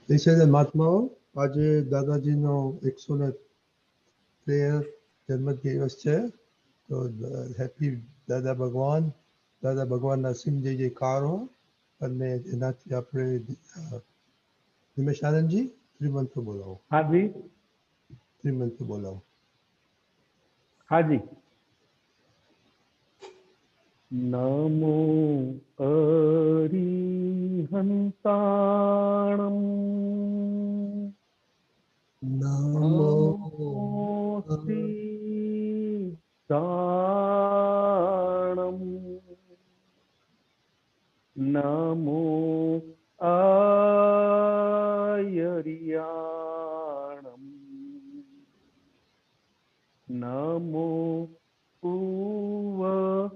નિષેધ મહાત્માઓ આજે દાદાજીનો 113 જન્મદિવસ છે, તો હેપી દાદા ભગવાનના અસીમ જય જયકારો. અને એનાથી આપણે નિમેશ આનંદજી ત્રિમંત્ર બોલાવો. हाँ जी, ત્રિમંત્ર બોલાવો. हाँ जी. नमो अरिहंताणं નમો सिद्धाणं नमो आयर्याणं नमो पूवरायाणं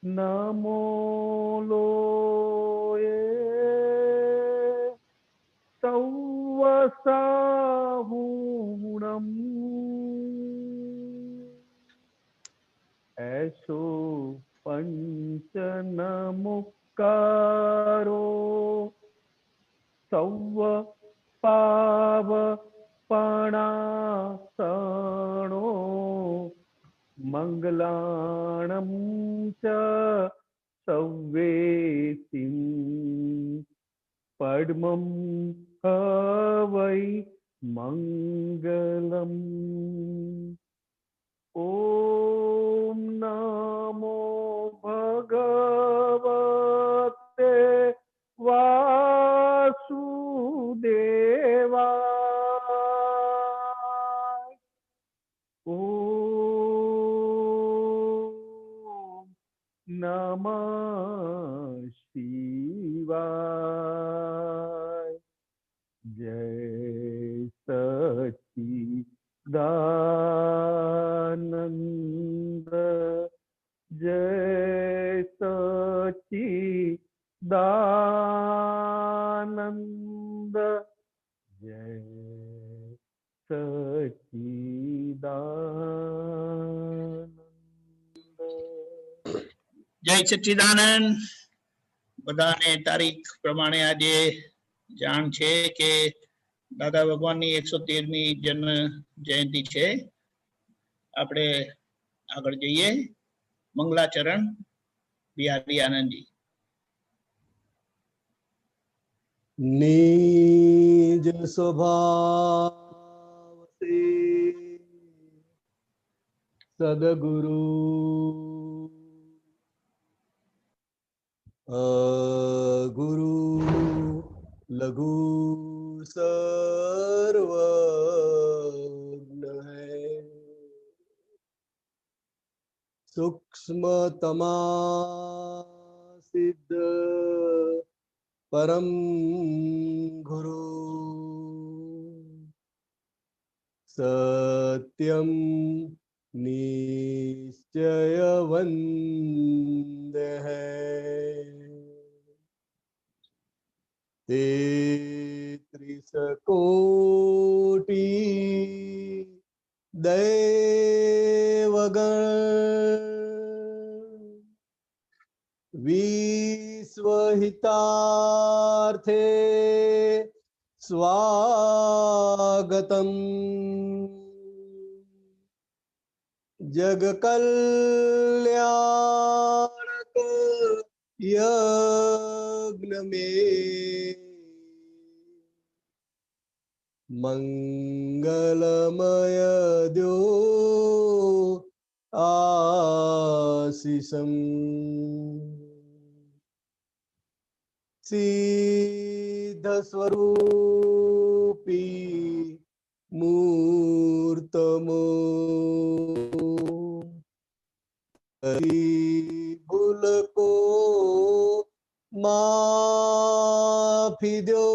नमो लोये सौवसाहुणम् ऐसो पंचनमुक्कारो सौव पावपणासणो मंगलाणं च सव्वेतिं पद्मं हवै मंगलम्. ओम नमो भगवते वासुदेवाय. ओम नमः शिवाय. जय सच्चिदानंद, जय सच्चिदानंद, जय सच्चिदानंद. જય સચ્ચિદાનંદ. બધાને તારીખ પ્રમાણે આજે જાણ છે કે દાદા ભગવાનની 113મી જન્મ જયંતિ છે. આપણે આગળ જઈએ. મંગલાચરણ બિહારી આનંદજી. નિજ સ્વભાવ સે સદગુરુ ગુરુ લઘુ સર્વજ્ઞ હૈ, सूक्ष्मतमा सिद्ध परम गुरु सत्यम निश्चय वंद्य है, तेत्रिस कोटि दैवगण विश्वहितार्थे स्वागतम, जग कल्याणक यज्ञ में मंगलमय द्यो आशीषम, सिद्ध स्वरूपी मूर्तमो भूल को माफी दो,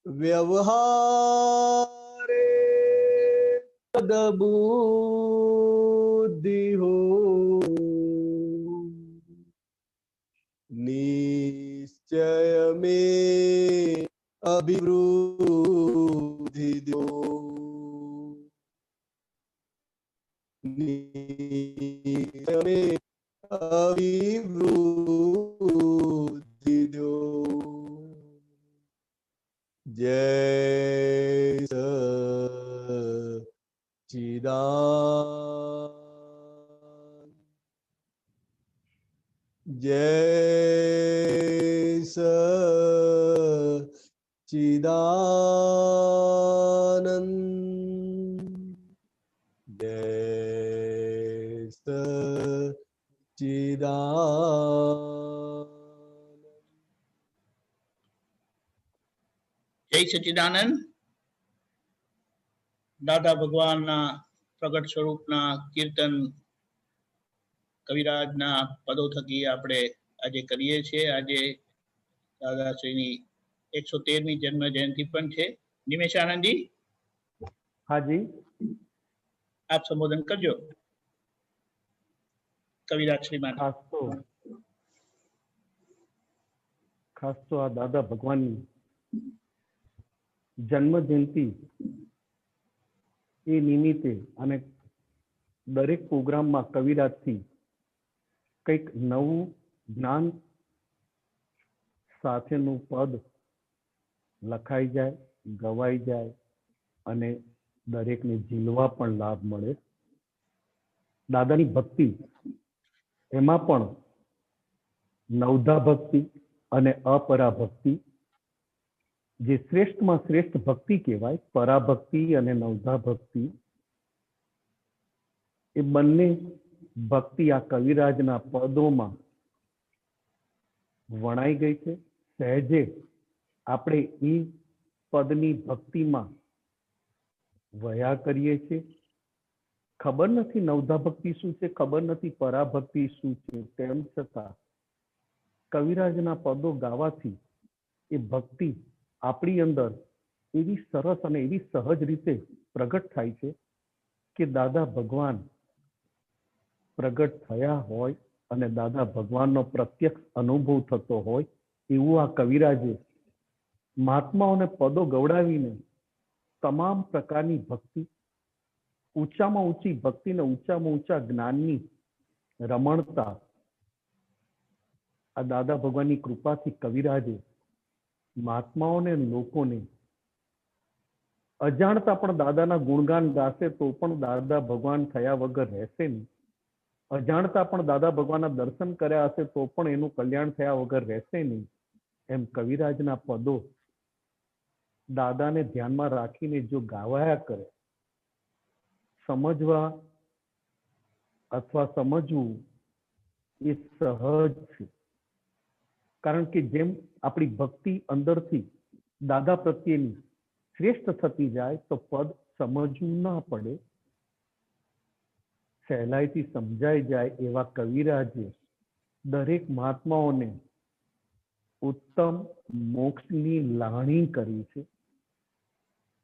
व्यवहारे सद्बुद्धि हो, निश्चय में अभिवृद्धि दो, निश्चय में જય સચ્ચિદાનંદ જય સચ્ચિદાનંદ જય સચ્ચિદાનંદ. દાદા ભગવાનના પ્રગટ સ્વરૂપના કીર્તન કવિરાજના પદો થકી આપણે આજે કરીએ છીએ. આજે દાદાશ્રીની 113મી જન્મ જયંતિ પણ છે. નિમેશ આનંદજી, હાજી, આપ સંબોધન કરજો કવિરાજ શ્રી માટે. ખાસ તો આ દાદા ભગવાનની જન્મ જયંતિ એ નિમિત્તે અને દરેક પ્રોગ્રામમાં કવિરાજથી કંઈક નવું જ્ઞાન સાથેનું પદ લખાઈ જાય, ગવાઈ જાય અને દરેકને ઝીલવા પણ લાભ મળે. દાદાની ભક્તિ એમાં પણ નવધા ભક્તિ અને અપરા ભક્તિ, જે શ્રેષ્ઠમાં શ્રેષ્ઠ ભક્તિ કહેવાય, પરાભક્તિ અને નવધા ભક્તિ, એ બંને ભક્તિ આ કવિરાજના પદોમાં વણાઈ ગઈ છે. સહેજે આપણે એ પદની ભક્તિમાં વયા કરીએ છીએ. ખબર નથી નવધા ભક્તિ શું છે, ખબર નથી પરાભક્તિ શું છે, તેમ છતાં કવિરાજના પદો ગાવાથી એ ભક્તિ આપણી અંદર એવી સરસ અને એવી સહજ રીતે પ્રગટ થાય છે કે દાદા ભગવાન પ્રગટ થયા હોય અને દાદા ભગવાનનો પ્રત્યક્ષ અનુભવ થતો હોય એવું આ કવિરાજે મહાત્માઓને પદો ગવડાવીને તમામ પ્રકારની ભક્તિ, ઊંચામાં ઊંચી ભક્તિ ને ઊંચામાં ઊંચા જ્ઞાનની રમણતા આ દાદા ભગવાનની કૃપાથી કવિરાજે મહાત્માઓને, લોકોને અજાણતા પણ દાદાના ગુણગાન ગાશે તો પણ દાદા ભગવાન થયા વગર રહેશે નહીં. અજાણતા પણ દાદા ભગવાનના દર્શન કર્યા હશે તો પણ એનું કલ્યાણ થયા વગર રહેશે નહીં. એમ કવિરાજના પદો દાદાને ધ્યાનમાં રાખીને જો ગાવાયા કરે, સમજવા અથવા સમજવું એ સહજ છે. કારણ કે જેમ આપણી ભક્તિ અંદરથી દાદા પ્રત્યેની શ્રેષ્ઠ થતી જાય તો પદ સમજવું ના પડે, સહેલાઈથી સમજાઈ જાય એવા કવિરાજે દરેક મહાત્માઓને ઉત્તમ મોક્ષની લાણી કરી છે.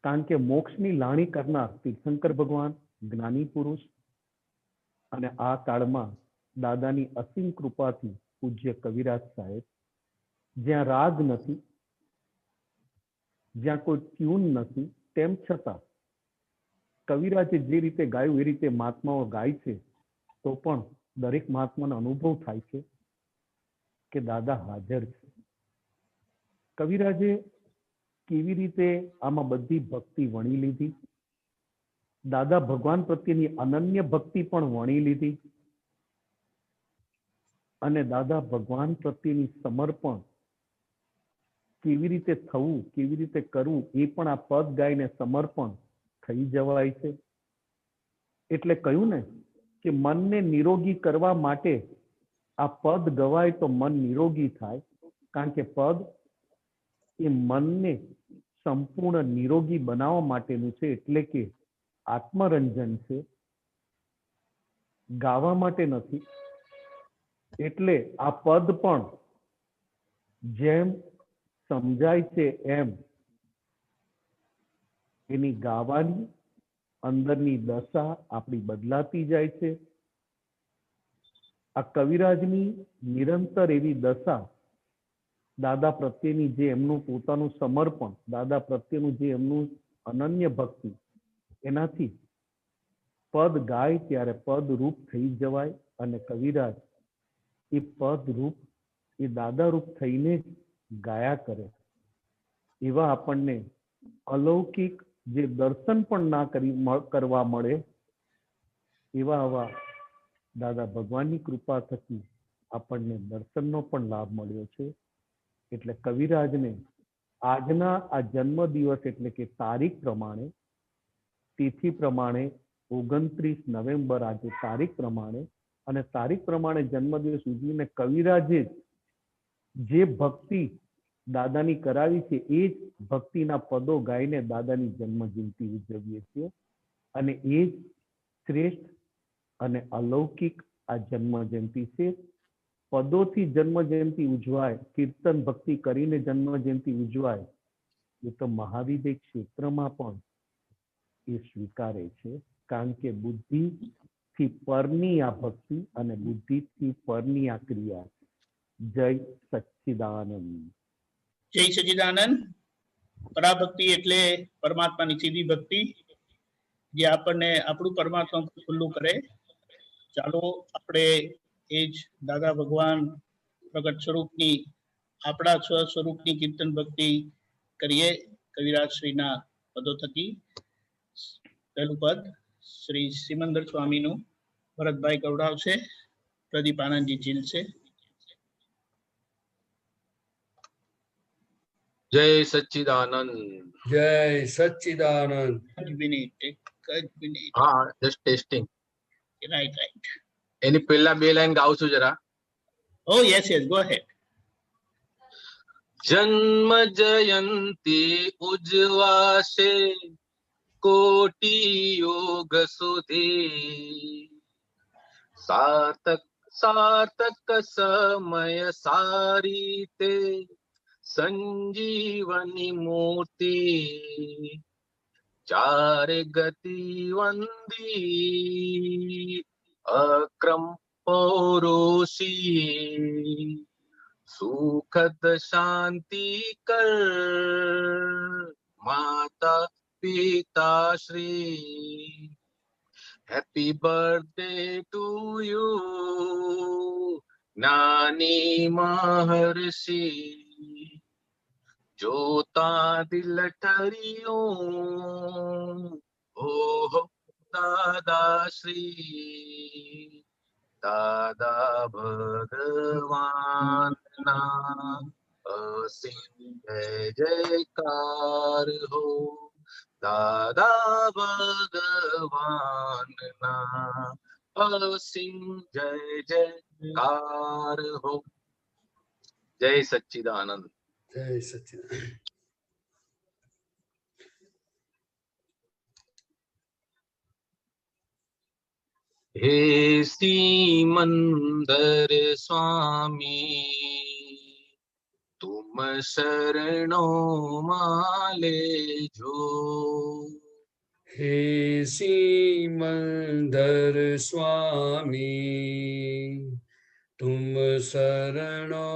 કારણ કે મોક્ષની લાણી કરનાર તીર્થંકર ભગવાન, જ્ઞાની પુરુષ, અને આ કાળમાં દાદાની અસીમ કૃપાથી પૂજ્ય કવિરાજ સાહેબ, જ્યાં રાગ નથી, જ્યાં કોઈ ટ્યુન નથી, તેમ છતાં કવિરાજે જે રીતે ગાયું એ રીતે મહાત્માઓ ગાય છે તો પણ દરેક મહાત્માનો અનુભવ થાય છે કે દાદા હાજર છે. કવિરાજે કેવી રીતે આમાં બધી ભક્તિ વણી લીધી, દાદા ભગવાન પ્રત્યેની અનન્ય ભક્તિ પણ વણી લીધી અને દાદા ભગવાન પ્રત્યેની સમર્પણ કેવી રીતે થવું, કેવી રીતે કરવું એ પણ આ પદ ગાઈને સમર્પણ થઈ જવાય છે. એટલે કહ્યું ને કે મનને નિરોગી કરવા માટે આ પદ ગવાય તો મન નિરોગી થાય. કારણ કે પદ એ મનને સંપૂર્ણ નિરોગી બનાવવા માટેનું છે, એટલે કે આત્મરંજન છે, ગાવા માટે નથી. એટલે આ પદ પણ જેમ સમજાય છે એમ એની ગાવાની અંદરની દશા આપણી બદલાતી જાય છે. આ કવિરાજની નિરંતર એવી દશા, દાદા પ્રત્યેની જે એમનું પોતાનું સમર્પણ, દાદા પ્રત્યેનું જે એમનું અનન્ય ભક્તિ, એનાથી પદ ગાય ત્યારે પદ રૂપ થઈ જવાય અને કવિરાજ એ પદ રૂપ, એ દાદા રૂપ થઈને જ ગાયા કરે. એવા આપણને અલૌકિક જે દર્શન પણ ના કરવા મળે એવા આવા દાદા ભગવાનની કૃપા થકી આપણને દર્શનનો પણ લાભ મળ્યો છે. એટલે કવિરાજને આજના આ જન્મ દિવસ એટલે કે તારીખ પ્રમાણે, તિથિ પ્રમાણે 29 નવેમ્બર આજે તારીખ પ્રમાણે, અને તારીખ પ્રમાણે જન્મદિવસ ઉજવીને કવિરાજે જે ભક્તિ દાદાની કરાવી છે એ જ ભક્તિના પદો ગાઈને દાદાની જન્મ જયંતિ ઉજવીએ છીએ. અને એ જ શ્રેષ્ઠ અને અલૌકિક આ જન્મ જયંતિ છે. પદોથી જન્મ જયંતિ ઉજવાય, કીર્તન ભક્તિ કરીને જન્મ જયંતિ ઉજવાય, એ તો મહાવિદ્ય ક્ષેત્રમાં પણ એ સ્વીકારે છે. કારણ કે બુદ્ધિથી પરની આ ભક્તિ અને બુદ્ધિથી પરની આ ક્રિયા. જય સચ્ચિદાનંદ. જય સચ્ચિદાનંદ. પરાભક્તિ એટલે પરમાત્માની સીધી ભક્તિ, જે આપણને આપણું પરમાત્મા ખુલ્લું કરે. ચાલો આપણે એ જ દાદા ભગવાન પ્રગટ સ્વરૂપની, આપણા સ્વ સ્વરૂપની કીર્તન ભક્તિ કરીએ કવિરાજ શ્રીના પદો થકી. પહેલું પદ શ્રી સિમંદર સ્વામીનું ભરતભાઈ ગૌડાવશે, પ્રદીપ આનંદજી ઝીલશે. જય સચ્ચિદાનંદ. જય સચ્ચિદાનંદ. હા, જસ્ટ ટેસ્ટિંગ. રાઈટ. એની પહેલા બે લાઈન ગાઉં છું જરા. ઓ યસ, ગો અહેડ. જન્મ જયંતિ ઉજવાશે કોટી યોગ સુધી, સાર્થક સાર્થક સમય સારી તે સંજીવની મૂર્તિ, ચારે ગતિ વંદી અક્રમ પૌરુષી, સુખદ શાંતિ કર માતા પિતા Shri. Happy birthday to you નાની મહર્ષિ, જોતા દિલ ઠર્યું ઓહો દાદાશ્રી. દાદા ભગવાનના અસીમ જય જયકાર હો, દાદા ભગવાનના અસીમ જય જયકાર હો. જય સચ્ચિદાનંદ. જય સચ્ચિદાનંદ. હે સિમંદર સ્વામી, તુમ શરણો માં લેજો. હે સિમંદર સ્વામી, તુમ શરણો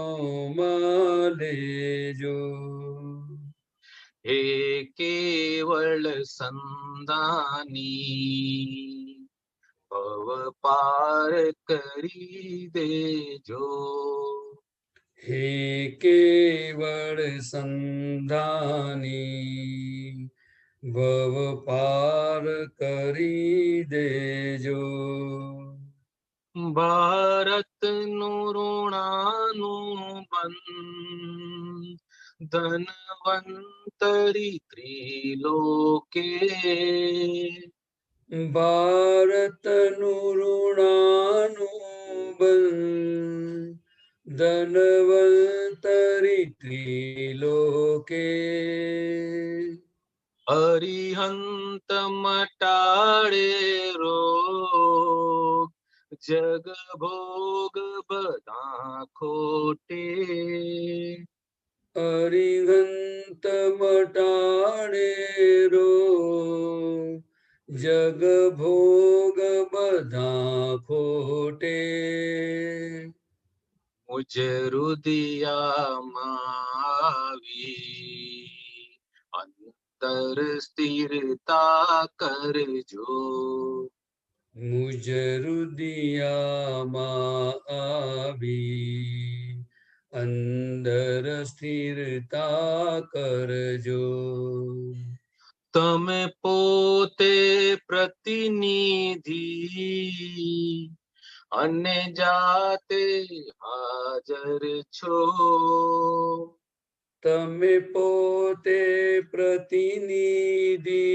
માં લેજો. હે કેવળ સંદાની, ભવ પાર કરી દેજો. હે કેવળ સંધાની, ભવ પાર કરી દેજો. ભારતનું ઋણાનું બંધ ધનવંતરી ત્રિલોકે, ભારતનું ઋણાનું બંધ ધનવંતરી ત્રિલોકે, અરિહંત મટાડે રોગ જગ ભોગ બધા ખોટે. અરિહંત મટાડે રોગ જગ ભોગ બધા ખોટે. મુજ રુદિયામાં આવી અંતર સ્થિરતા કરજો. મુજ રુદિયામાં આવી અંદર સ્થિરતા કરજો. તમે પોતે પ્રતિનિધિ અને જાતે હાજર છો. તમે પોતે પ્રતિનિધિ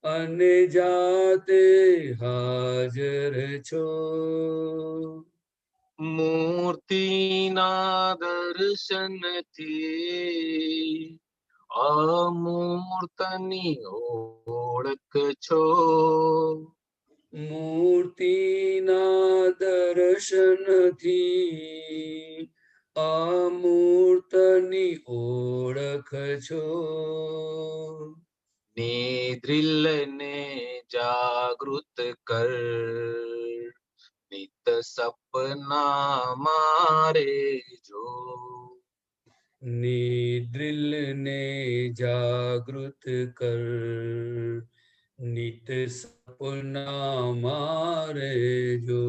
અને જાતે હાજર છો. મૂર્તિના દર્શનથી અમૂર્તની ઓળખ છો. મૂર્તિના દર્શનથી અમૂર્તની ઓળખ છો. નિદ્રિલને જાગૃત કર, નિત સપના મારે જો. નિદ્રિલને જાગૃત કર, નિત સપના મારે જો.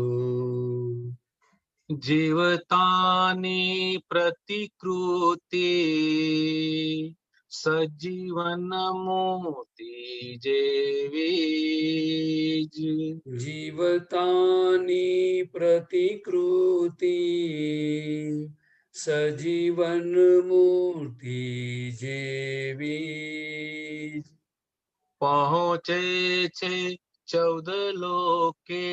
જીવતાની પ્રતિકૃતિ સજીવન મોતી જેવી જ. જીવતાની પ્રતિકૃતિ સજીવન મૂર્તિ જેવી. પહોંચે છે 14 લોકે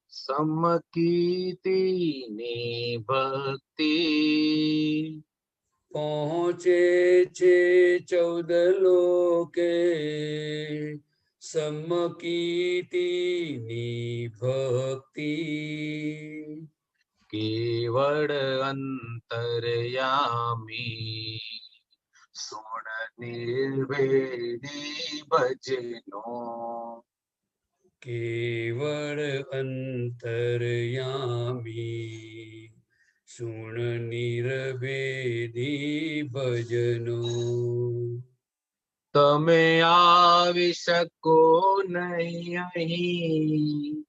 સમકીર્તિની ભક્તિ. પહોંચે છે 14 લોકે સમકીર્તિની ભક્તિ. કેવળ અંતર્યામી સુણ નિર્વેદી ભજનો. કેવળ અંતર્યામી સુણ નિર્વેદી ભજનો. તમે આવી શકો નહીં અહીં,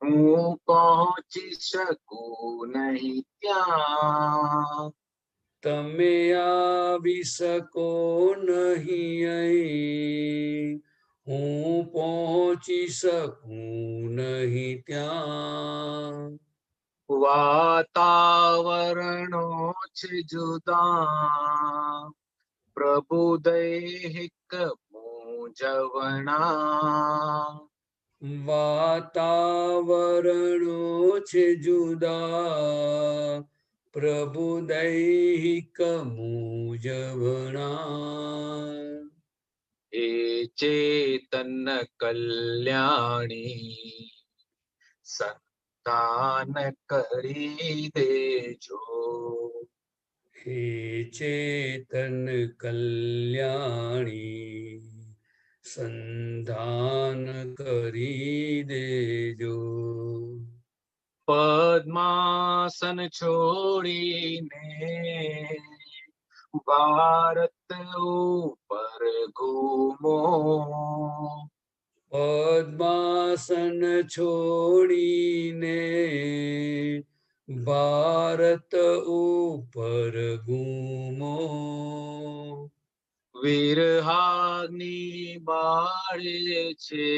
હું પહોંચી શકું નહીં ત્યાં. તમે આવી શકો નહીં અહીં, હું પહોંચી શકું નહીં ત્યાં. વાતાવરણો છે જુદા, પ્રભુ દૈહિક મૂંઝવણા. વાતાવરણો છે જુદા, પ્રભુ દૈહિક મૂંઝવણા. એ ચેતન કલ્યાણી સંતાન કરી દેજો. હે ચેતન કલ્યાણી સંધાન કરી દેજો. પદ્માસન છોડીને ભારત ઉપર ઘૂમો. પદ્માસન છોડીને ભારત ઉપર ઘૂમો. વિરહાગ્નિ બાળે છે,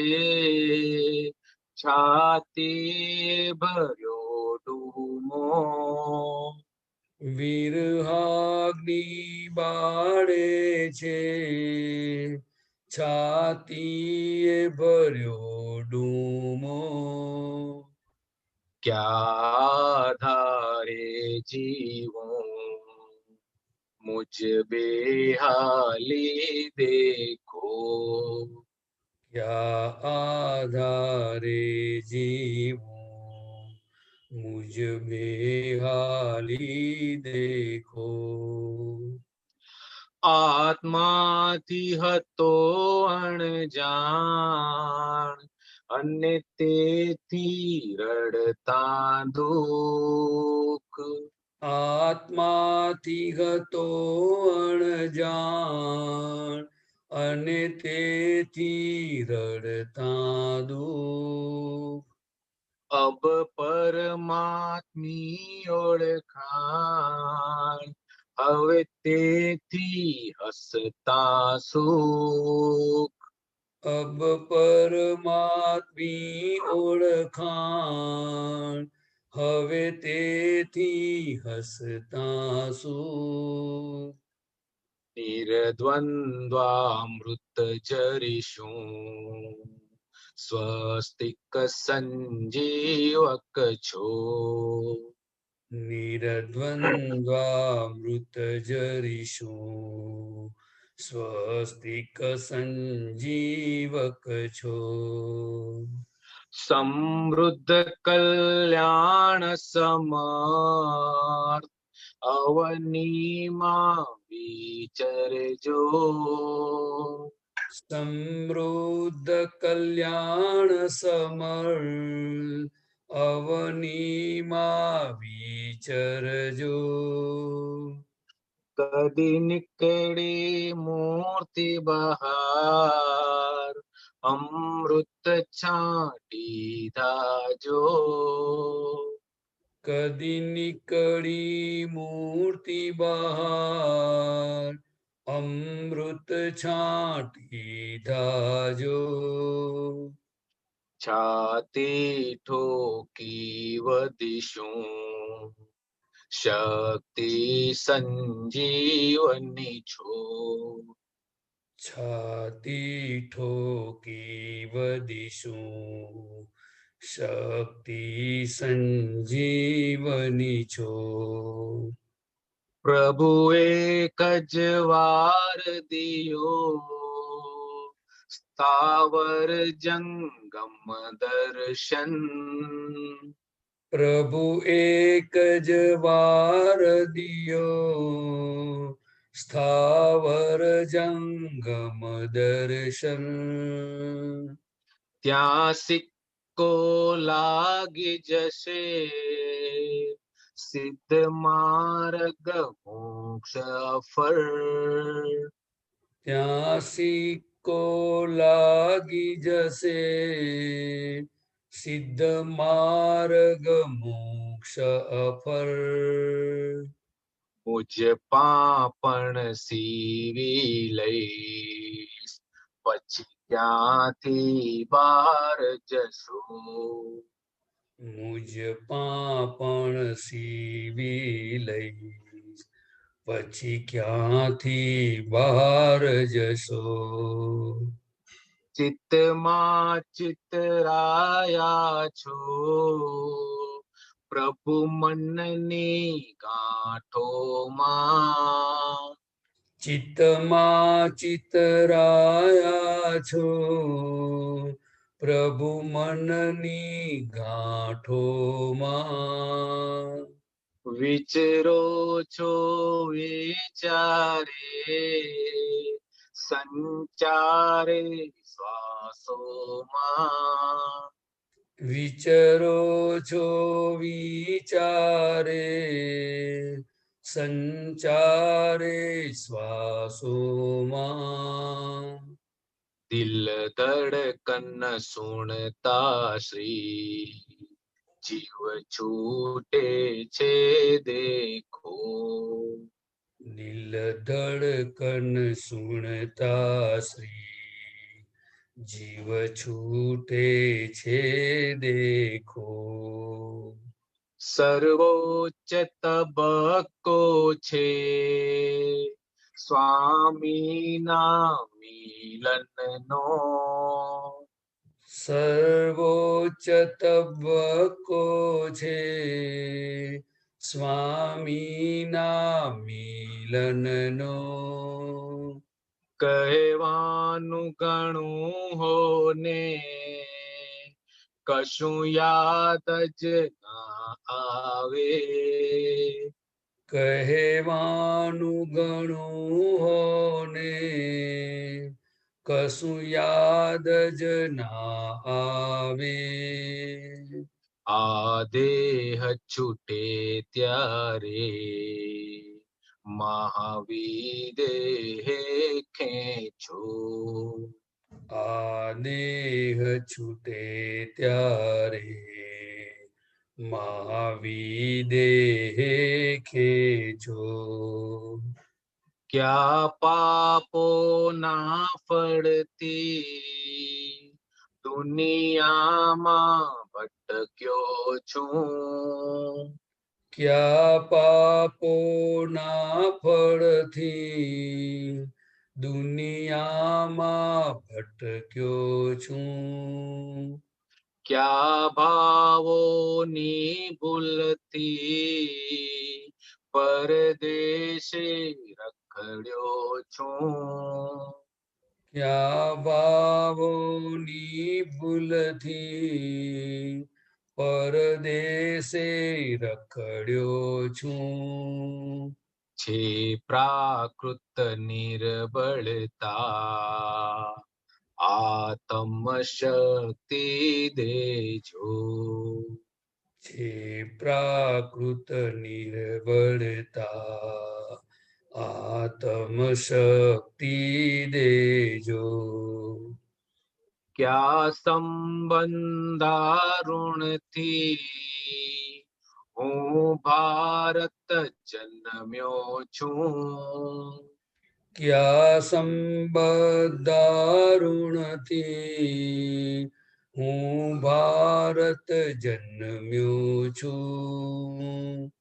છાતી ભર્યો ડૂમો. વિરહાગ્નિ બાળે છે, છાતીએ ભર્યો ડૂમો. ક્યાં આધારે જીવું મુझ બેહાલી દેખો. ક્યાં આધારે જીવું મુझ બેહાલી દેખો. આત્માથી હતો અણજાણ અને તેથી રડતા દુઃખ. આત્માથી હતો અણજાણ અને તેથી રડતા દુઃખ. અબ પરમાત્મી ઓળખાણ, હવે તેથી હસતા સુખ. અબ પરમાત્મી ઓળખાણ હવે તેથી હસતા શું નિર્દ્વંદ્વામૃત જરીશું સ્વસ્તિક સંજીવક છો નિરદ્વંદ્વામૃત જરીશું સ્વસ્તિક સંજીવક છો સમૃદ્ધ કલ્યાણ સમર્થ અવનીમાં વિચરજો સમૃદ્ધ કલ્યાણ સમર્થ અવનીમાં વિચરજો કદી નીકળી મૂર્તિ બહાર અમૃત છાંટી દાજો કદી નીકળી મૂર્તિ બહાર અમૃત છાંટી ધાજો છાતી ઠોકી વધીશું શક્તિ સંજીવની છો છાતી ઠોકી વધીશું શક્તિ સંજીવની છો પ્રભુ એક જ વાર દિયો સ્થાવર જંગમ દર્શન પ્રભુ એક જ વાર દિયો સ્થાવર જંગમ દર્શન ત્યાં સિક્કો લાગી જશે સિદ્ધ માર્ગ મોક્ષ ફળ ત્યાં સિક્કો લાગી જશે સિદ્ધ માર્ગ મોક્ષ અફળ મુજ પાપણ સીવી લઈશ પછી ક્યાંથી બહાર જશો મુજ પાપણ સીવી લઈશ પછી ક્યાંથી બહાર જશો ચિત્તમાં ચિતરાયા છો પ્રભુ મનની ગાંઠોમાં ચિત્તમાં ચિતરાયા છો પ્રભુ મનની ગાંઠોમાં વિચરો છો વિચારે સંચારે શ્વાસોમાં વિચરો છો વિચારે સંચારે શ્વાસોમાં દિલ ધડકન સુણતા શ્રી જીવ છૂટે છે દેખો દિલ ધડકન સુણતા શ્રી જીવ છૂટે છે દેખો સર્વોચ્ચ તબક્કો છે સ્વામીના મિલનનો સર્વોચ્ચ તબક્કો છે સ્વામીના મિલનનો કહેવાનું ઘણું હોને કશું યાદ જ ના આવે કહેવાનું ઘણું હોને કશું યાદ જ ના આવે આ દેહ છૂટે ત્યારે મહાવીર ખેંચો આ દેહ છૂટે ત્યારે મહાવિદેહ ખેંચો ક્યાં પાપો ના ફળતી દુનિયામાં ભટક્યો છું ક્યા પાપોના ફળથી દુનિયામાં ભટક્યો છું ક્યા ભાવોની ભૂલથી પરદેશે રખડ્યો છું ક્યા ભાવોની ભૂલથી પરદેશે રખડ્યો છું છે પ્રાકૃત નિર્બળતા આત્મ શક્તિ દેજો છે પ્રાકૃત નિર્બળતા આત્મ શક્તિ દેજો ક્યા સંબંધારુણથી હું ભારત જન્મ્યો છું ક્યા સંબંધારુણથી હું ભારત જન્મ્યો છું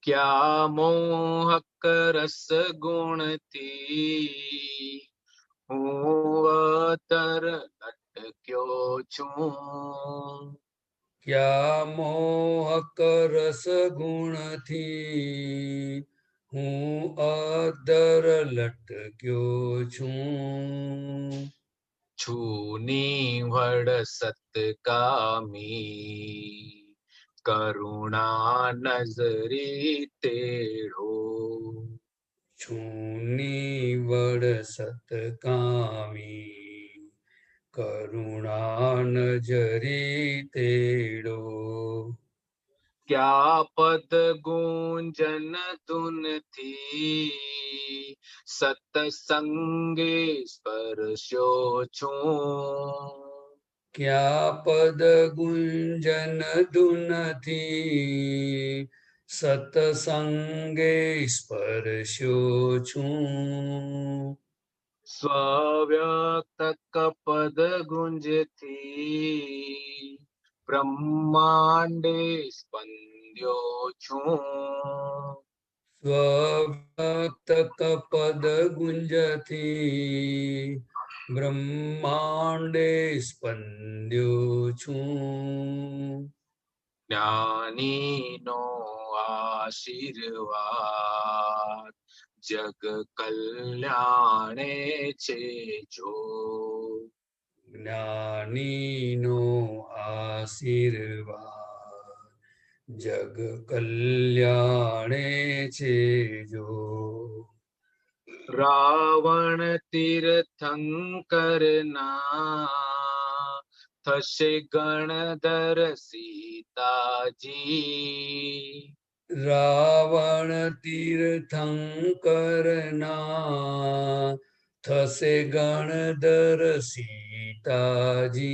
ક્યા મોહક રસ ગુણથી હું અતર લટક્યો છું ક્યા મોહક રસ ગુણથી હું અદર લટક્યો છું છુની વડ સતકામી કરુણા નજરી તેડો છુની વડ સતકામી કરુણા નજરી તેડો ક્યા પદ ગુંજન ધુનથી સતસંગે સ્પર્શ્યો છું ક્યા પદ ગુંજન ધુનથી સતસંગે સ્પર્શ્યો છું સ્વવ્યક્ત પદ ગુંજથી બ્રહ્માંડે સ્પંદ્યો છું સ્વવ્યક્ત પદ ગુંજથી બ્રહ્માંડે સ્પંદ્યો છું જ્ઞાનીનો આશીર્વાદ જગ કલ્યાણે છે જો જ્ઞાનીનો આશીર્વાદ જગ કલ્યાણે છે જો રાવણ તીર્થંકરના થશે ગણધર સીતાજી રાવણ તીર્થંકરના થશે ગણધર સીતાજી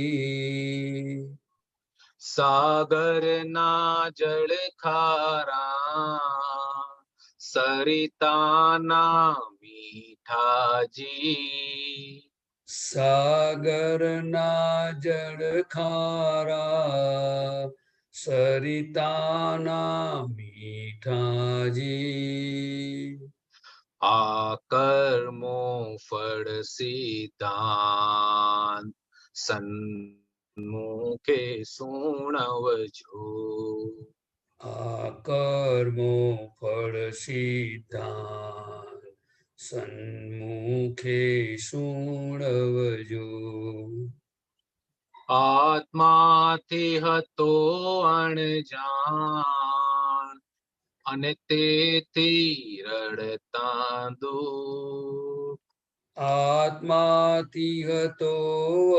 સાગરના જળ ખારા સરિતાના મીઠાજી સાગરના જળ ખારા સરિતાના મીઠાજી આ કર્મો ફળ સિદ્ધાંત સન્મુખે સુણવજો આ કર્મો ફળ સિદ્ધાંત સન્મુખે સુણવજો આત્માથી હતો અણજાણ અને તેથી રડતા દુઃખ આત્માથી હતો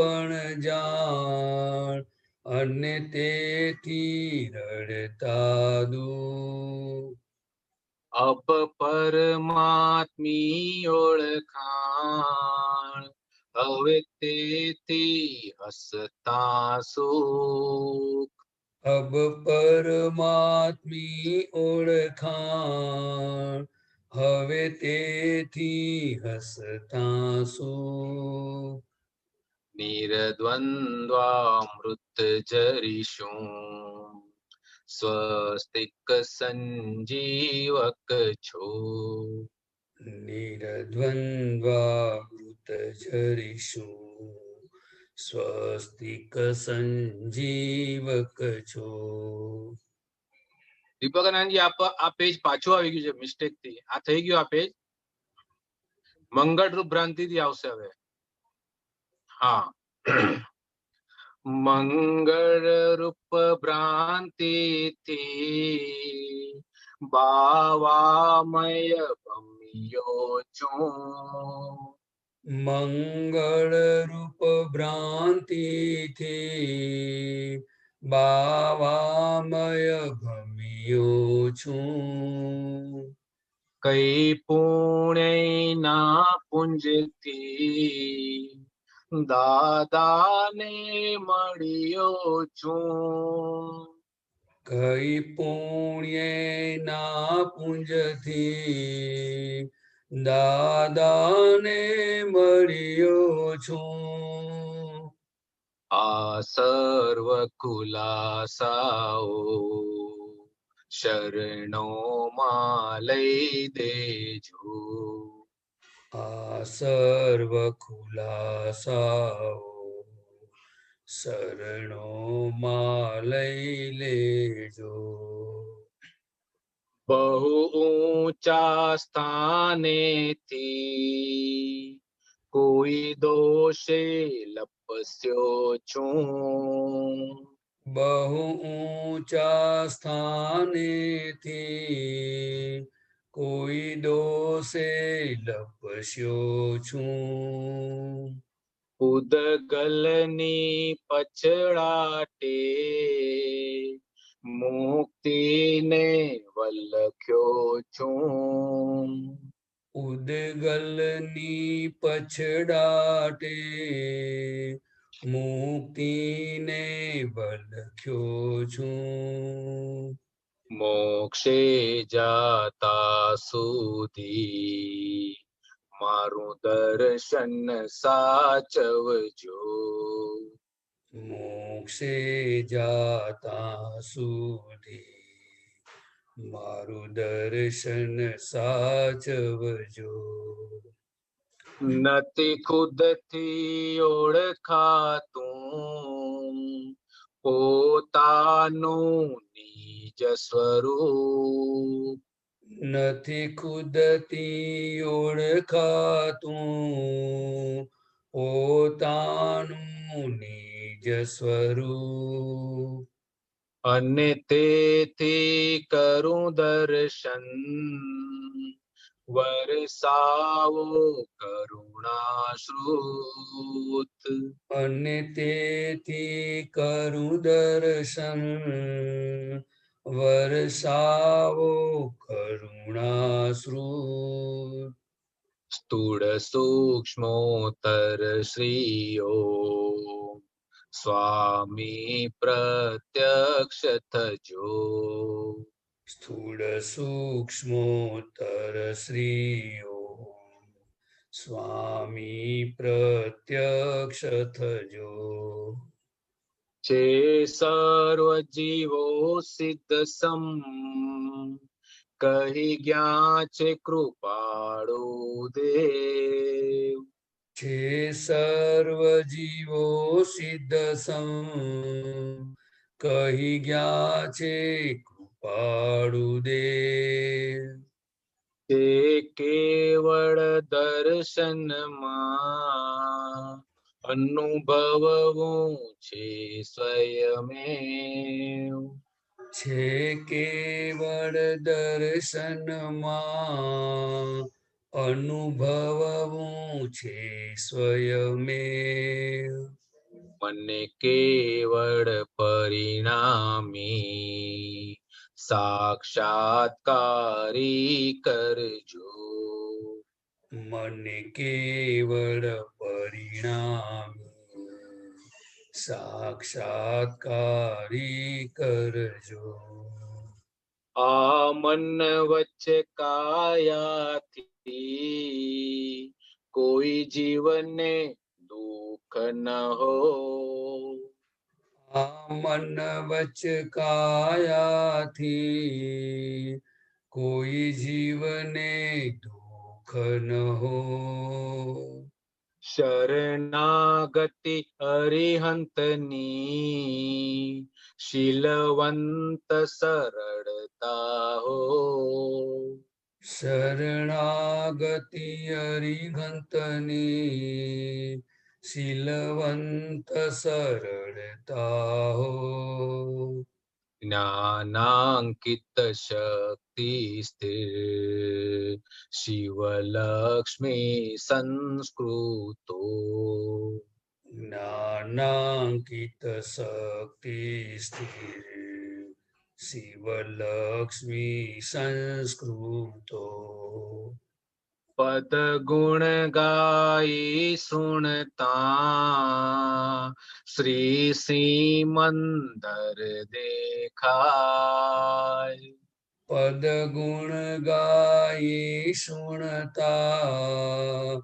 અણજાણ અને તેથી રડતા દુઃખ અબ પરમાત્મી ઓળખાણ હવે તેથી હસતા સુખ અબ પરમાત્મી ઓળખાણ હવે તેથી હસતા સુખ નિર્દ્વંદ્વામૃત જરીશું સ્વસ્તિક સંજીવક છો. નિરદ્વંદ્વામૃત ઝરીશું સ્વસ્તિક સંજીવક છો. દીપકાનંદજી આ પેજ પાછું આવી ગયું છે મિસ્ટેક થી. આ થઈ ગયું આ પેજ. મંગળરૂપ ભ્રાંતિ થી આવશે હવે. હા. મંગળ રૂપ ભ્રાંતિ થી બાવામય ભમ્યો છું. મંગળ રૂપ ભ્રાંતિથી બાવામય ભમ્યો છું. કઈ પુણ્યના પુંજથી દાદાને મળ્યો છું. કઈ પુણ્યના પુંજથી દાદાને મળ્યો છું. આ સર્વ ખુલાસાઓ શરણોમાં લઈ દેજો. આ સર્વ ખુલાસાઓ શરણોમાં લઈ લેજો. બહુ ઊંચા સ્થાનેથી કોઈ દોષે લપસ્યો છું. બહુ ઊંચા સ્થાનેથી કોઈ દોષે લપસ્યો છું. ઉદગલની પછડાટે મુક્તિને વલખ્યો છું. ઉદગલની પછડાટે મુક્તિને વલખ્યો છું. મોક્ષે જાતા સુધી મારું દર્શન સાચવજો. મોક્ષે જાતા સુધી મારું દર્શન સાચવજો. નથી ખુદથી ઓળખાતું પોતાનું નિજ સ્વરૂપ. નથી ખુદથી ઓળખાતું પોતાનું નિજ સ્વરૂપ. અને તેથી કરું દર્શન વરસાવો કરુણાશ્રુત. અને તેથી કરું દર્શન વરસાવો કરુણાશ્રુત. સ્થૂળ સૂક્ષ્મોત્તર શ્રીઓ સ્વામી પ્રત્યક્ષ થજો. સ્થૂળ સૂક્ષ્મોત્તર શ્રીઓ સ્વામી પ્રત્યક્ષ થજો. જે સર્વ જીવો સિદ્ધ સમ કહી ગયા છે કૃપાળુ દેવ. જે સર્વ જીવો સિદ્ધ સમ કહી ગયા છે કૃપાળુ દેવ. તે કેવળ દર્શનમાં અનુભવવું છે સ્વયમેવ. છે કેવળ દર્શનમાં અનુભવવું છે સ્વયમેવ. મને કેવળ પરિણામી સાક્ષાત્કારી કરજો. મને કેવળ પરિણામી સાક્ષાત્કારી કરજો. આ મન વચ્ચે કાયાથી કોઈ જીવને દુઃખ દુઃખ ન હો. આ મન વચ કાયાથી કોઈ જીવને દુઃખ ન હો. શરણાગતિ અરિહંતની શીલવંત સરળતા હો. શરણાગતિ અરિહંતની શીલવંત સરળતા હો. જ્ઞાનાંકિત શક્તિ સ્થિર શિવલક્ષ્મી સંસ્કૃતો. જ્ઞાનાંકિત શક્તિ સ્થિર શિવલક્ષ્મી સંસ્કૃતો. પદ ગુણ ગાઈ સુણતા શ્રી સિમંદર દેખાય. પદ ગુણ ગાઈ સુણતા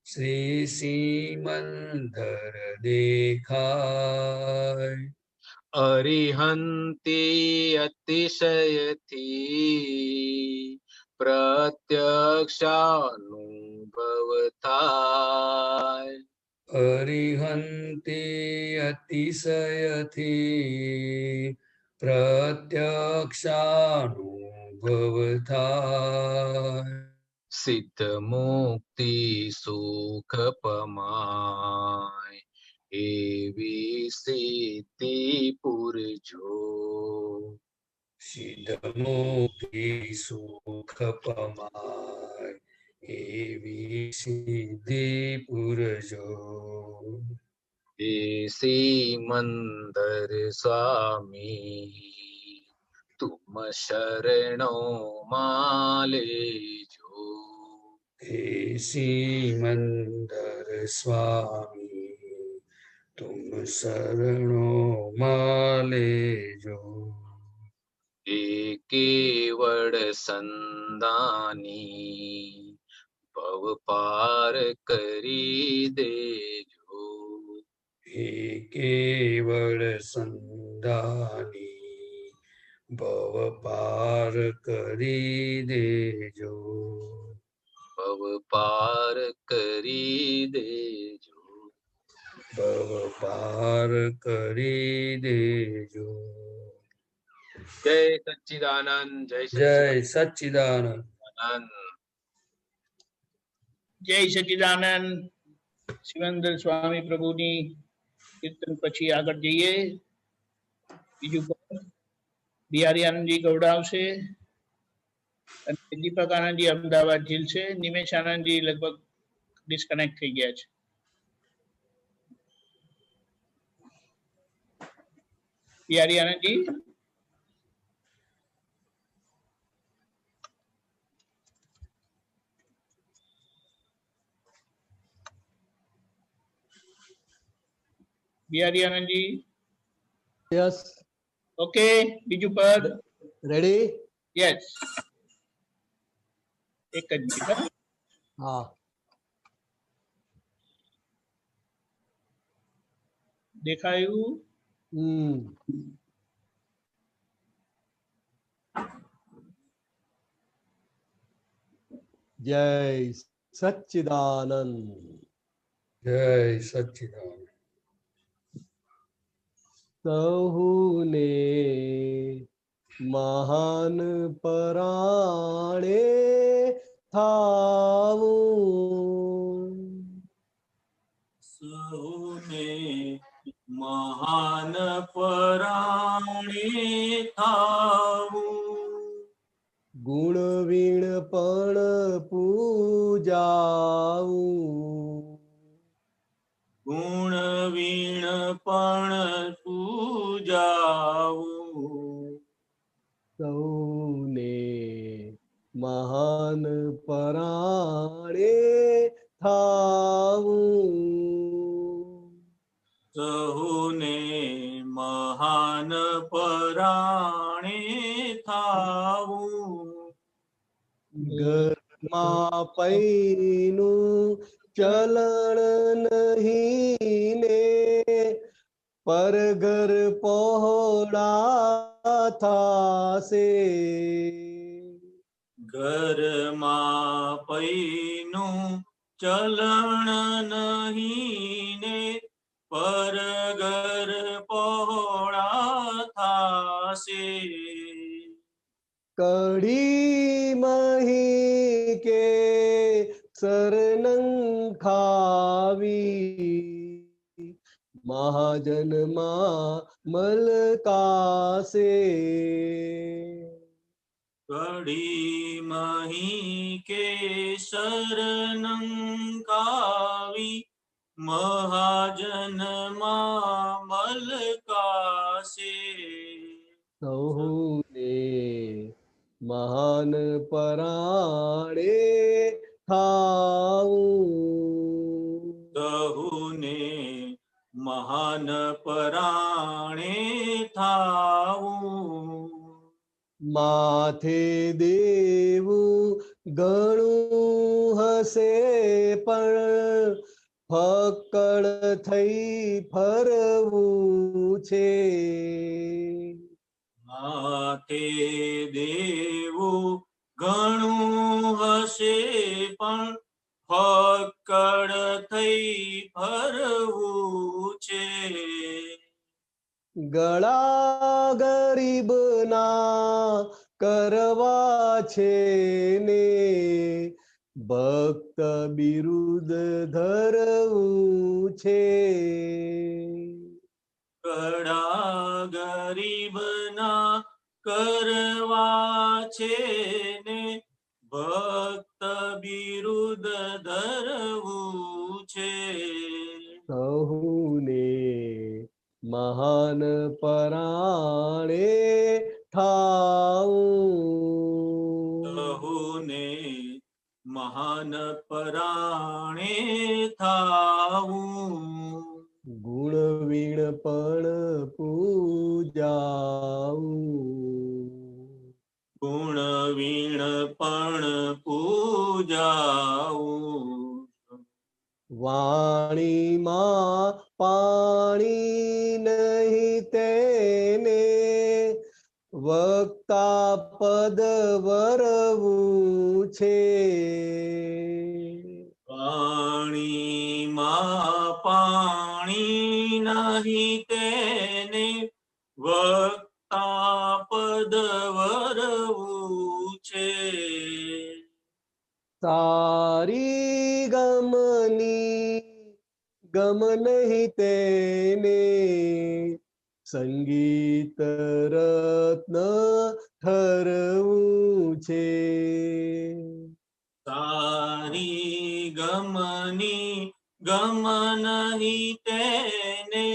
શ્રી સિમંદર દેખાય. અરિહંતી અતિશયથી પ્રત્યક્ષાનુભવ થાય. અરિહંતી અતિશયથી પ્રત્યક્ષાનુભવ થાય. સિદ્ધ મુક્તિ સુખ પમાય એવી સિદ્ધિ પુરજો. સિદ્ધ મુક્તિ સુખ પમાય એવી સિદ્ધિ પુરજો. એ સિમંદર સ્વામી તુમ શરણો માલેજો. હે સિમંદર સ્વામી તુમ શરણો માલેજો. એ કેવળ સંદાની ભવ પાર કરી દેજો. હે કેવળ સંદાની ભવ પાર કરી દેજો. ભવ પાર કરી દેજો. ભવ પાર કરી દેજો. જય સચ્ચિદાનંદ. જય સચ્ચિદાનંદ. જય સચિદાનંદ. શિવંદર સ્વામી પ્રભુની કીર્તન પછી આગળ જઈએ. બીજું બિહારી આનંદજી ગૌડાવશે અને દીપક આનંદજી અમદાવાદ ઝીલશે. નિમેશ આનંદજી લગભગ ડિસ્કનેક્ટ થઈ ગયા છે. Bihari Anandji Bihari Anandji yes okay. બીજું પદ રેડી યસ. એક જ મિનિટ. હા દેખાયું? જય સચ્ચિદાનંદ. જય સચ્ચિદાનંદ. સહુને મહાન પરાણે થાવું. સહુને મહાન પરાણે થાવું. ગુણ વીણ પણ પૂજાવું. ગુણ વીણ પણ પૂજાવું. સૌને મહાન પરાણે થાવું. સહુને મહાન પરાણે થાવું. ઘરમાં પૈનું ચલણ નહીં ને પરઘર પહોળા થાશે. ઘરમાં પૈનું ચલણ નહીં ને પરઘર પહોળા થાશે. કઢી મહી કે સરનંગ ખાવી મહાજનમાં મલકાશે. કઢી મહી કેસર નંકાવી મહાજનમાં મલકાશે. સહુને મહાન પરાણે થાવું. સહુને મહાન પરાણે થાવું. માથે દેવું ઘણું હશે પણ ફક્કડ થઈ ફરવું છે. માથે દેવું ઘણું હશે પણ ફક્કડ થઈ ફરવું છે. ગળા ગરીબના કરવા છે ને ભક્ત બિરુદ ધરવું છે. કડા ગરીબના કરવા છે ને ભક્ત બિરુદ ધરવું છે. સહુને મહાન પરાણે થાવું. સહુને મહાન પરાણે થાવું. ગુણ વીણ પણ પૂજાવું. ગુણ વીણ પણ પૂજાવું. વાણીમાં પાણી નહીં તેને વક્તા પદ વરવું છે. વાણીમાં પાણી નહીં તેને વક્તા પદ વરવું છે. સારી ગમની ગમ નહીં તેને સંગીત રત્ન ઠરવું છે. સારી ગમની ગમ નહીં તેને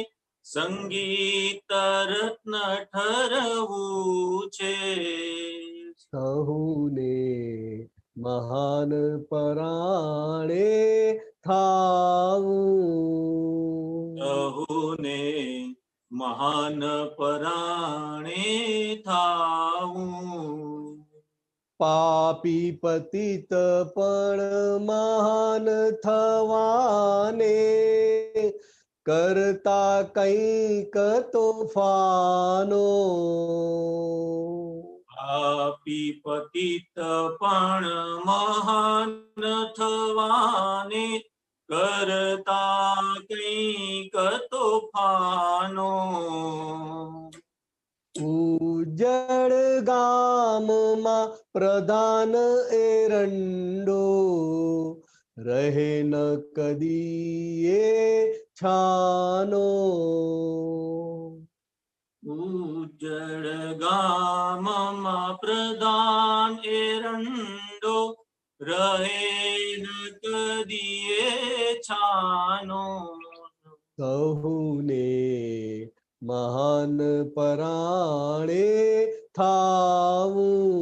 સંગીત રત્ન ઠરવું છે. સહુને મહાન પરાણે થાવું. સહુને મહાન પરાણે થાવું. પાપી પતિત પણ મહાન થવાને કરતા કંઈક તોફાનો. પાપી પતિત પણ મહાન થવાને કરતા કંઈક તોફાનો. ઉજ્જડ ગામમાં પ્રધાન એરંડો રહે ન કદીએ છાનો. ઉજ્જડ ગામમાં પ્રધાન એરંડો રહે ન કદીએ છાનો. સહુને મહાન પરાણે થાવું.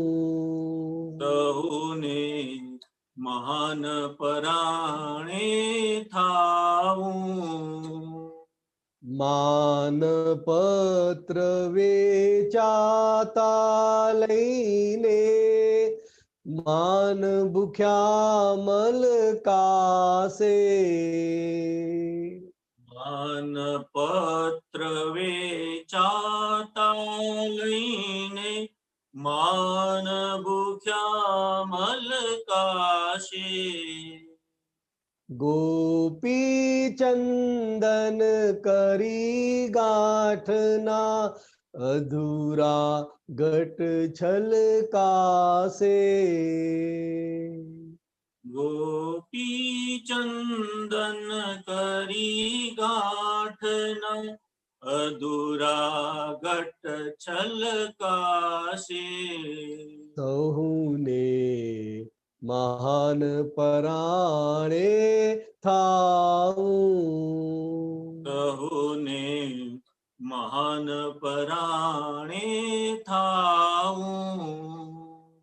સહુને મહાન પરાણે થાવું. માનપત્ર વેચાતા લઈને માન ભૂખ્યા મલકાશે. માનપત્ર વેચાતા લઈને માન ભૂખ્યા મલકાશે. ગોપી ચંદન કરી ગાંઠના અધૂરા ઘટ છલકાશે. ગોપી ચંદન કરી ગાંઠના અધૂરા ઘટ છલકાશે. સહુને મહાન પરાણે થાઉં. કહુને મહાન પરાણે થાઉં.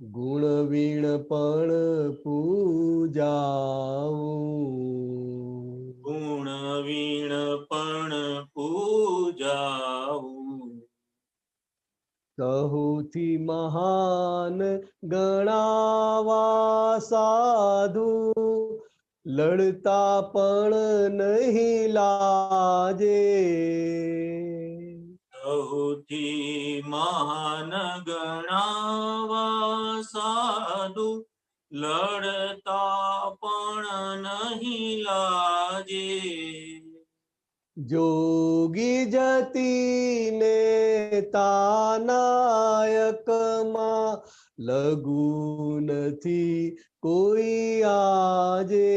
ગુણ વીણ પણ પૂજાવું. ગુણ વીણ પણ પૂજાવું. સહુથી મહાન ગણાવા સાધુ લડતા પણ નહીં લાજે. સહુથી મહાન ગણાવા સાધુ લડતા પણ નહીં લાજે. જોગી જતીને તાનાયકમાં લઘુ નથી કોઈ આજે.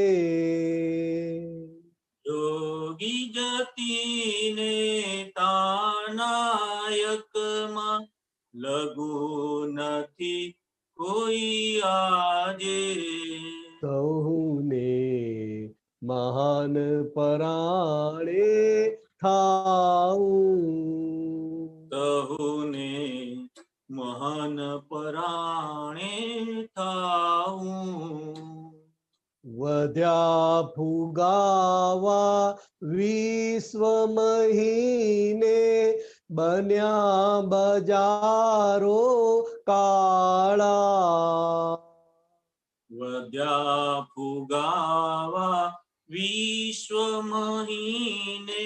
જોગી જતીને તાનાયકમાં લઘુ નથી કોઈ આજે. સહુને મહાન પરાણે થાઉં. સહુને મહાન પરાણે થાઉં. વધ્યા ફુગાવા વિશ્વ મહીને બન્યા બજારો કાળા. વધ્યા ફુગાવા વિશ્વ મહીને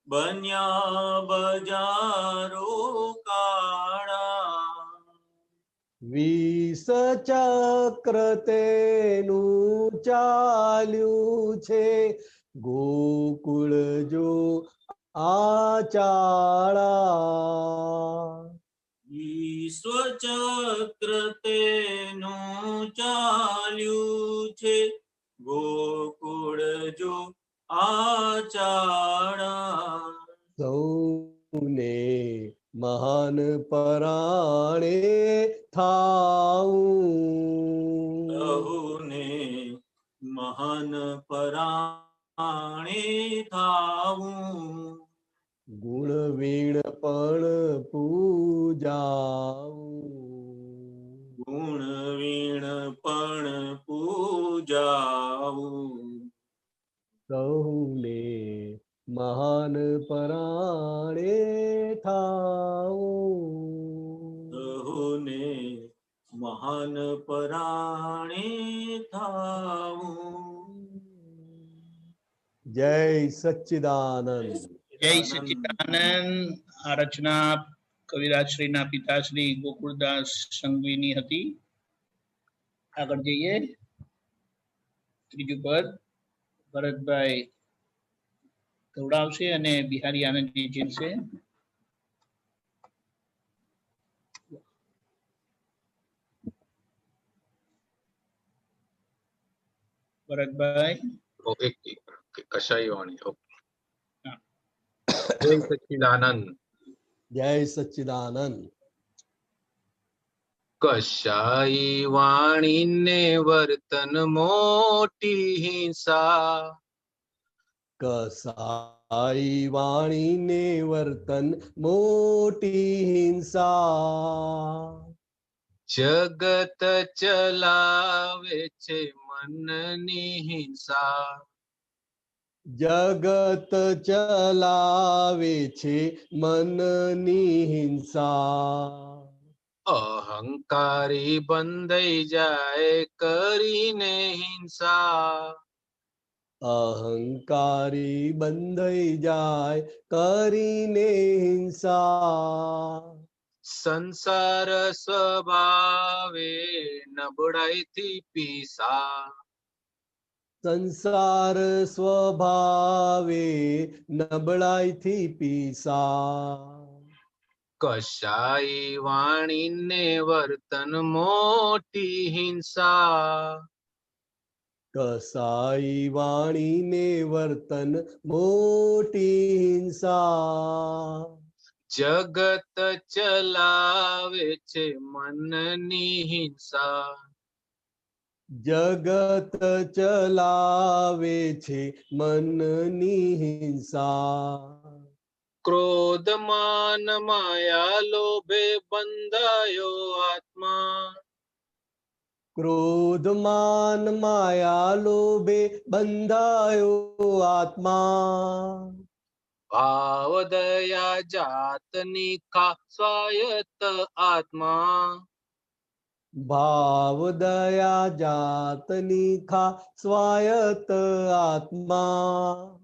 બન્યા બજારો કાળા. વિષ ચક્ર તેનું ચાલ્યું છે ગોકુળ જો આચાળા. વિશ્વચક્ર તેનું ચાલ્યું છે ગોકુળ જો આચાળા. સૌને મહાન પરાણે થાઉં. સહુને મહાન પરાણે થાવું. ગુણ વીણ પણ પૂજાવું. ગુણ વીણ પણ પૂજાવું. સૌને મહાન પરાણે થાઉં. સહુને મહાન પરાણે થાવું. જય સચ્ચિદાનંદ. જય સચ્ચિદાનંદ. આ રચના કવિરાજ શ્રીના પિતાશ્રી ગોકુળદાસ સંઘવીની હતી. આગળ જઈએ. ત્રીજું પદ ભરતભાઈ ગૌડાવશે અને બિહારી આનંદજી જીલશે. ભરતભાઈ. ઓકે કશાઈ વાણી. જય સચ્ચિદાનંદ. જય સચ્ચિદાનંદ. કશાઈ વાણીને વર્તન મોટી હિંસા. કસાઈ વાણીને વર્તન મોટી હિંસા. જગત ચલાવે છે મનની હિંસા. જગત ચલાવે છે મનની હિંસા. અહંકારી બંધાઈ જાય કરીને હિંસા. અહંકારી બંધાઈ જાય કરીને હિંસા. સંસાર સ્વભાવે નબળાઈથી પીસા. સંસાર સ્વભાવે નબળાઈથી પીસા. કશાઈ વાણીને વર્તન મોટી હિંસા. કસાઈ વાણીને વર્તન મોટી હિંસા. જગત ચલાવે છે મનની હિંસા. જગત ચલાવે છે મનની હિંસા. ક્રોધ માન માયા લોભે બંધાયો આત્મા. ક્રોધ માન માયા લોભે બંધાયો આત્મા. ભાવ દયા જાતની ખા સ્વાયત્ત આત્મા. ભાવ દયા જાતની ખા સ્વાયત્ત આત્મા.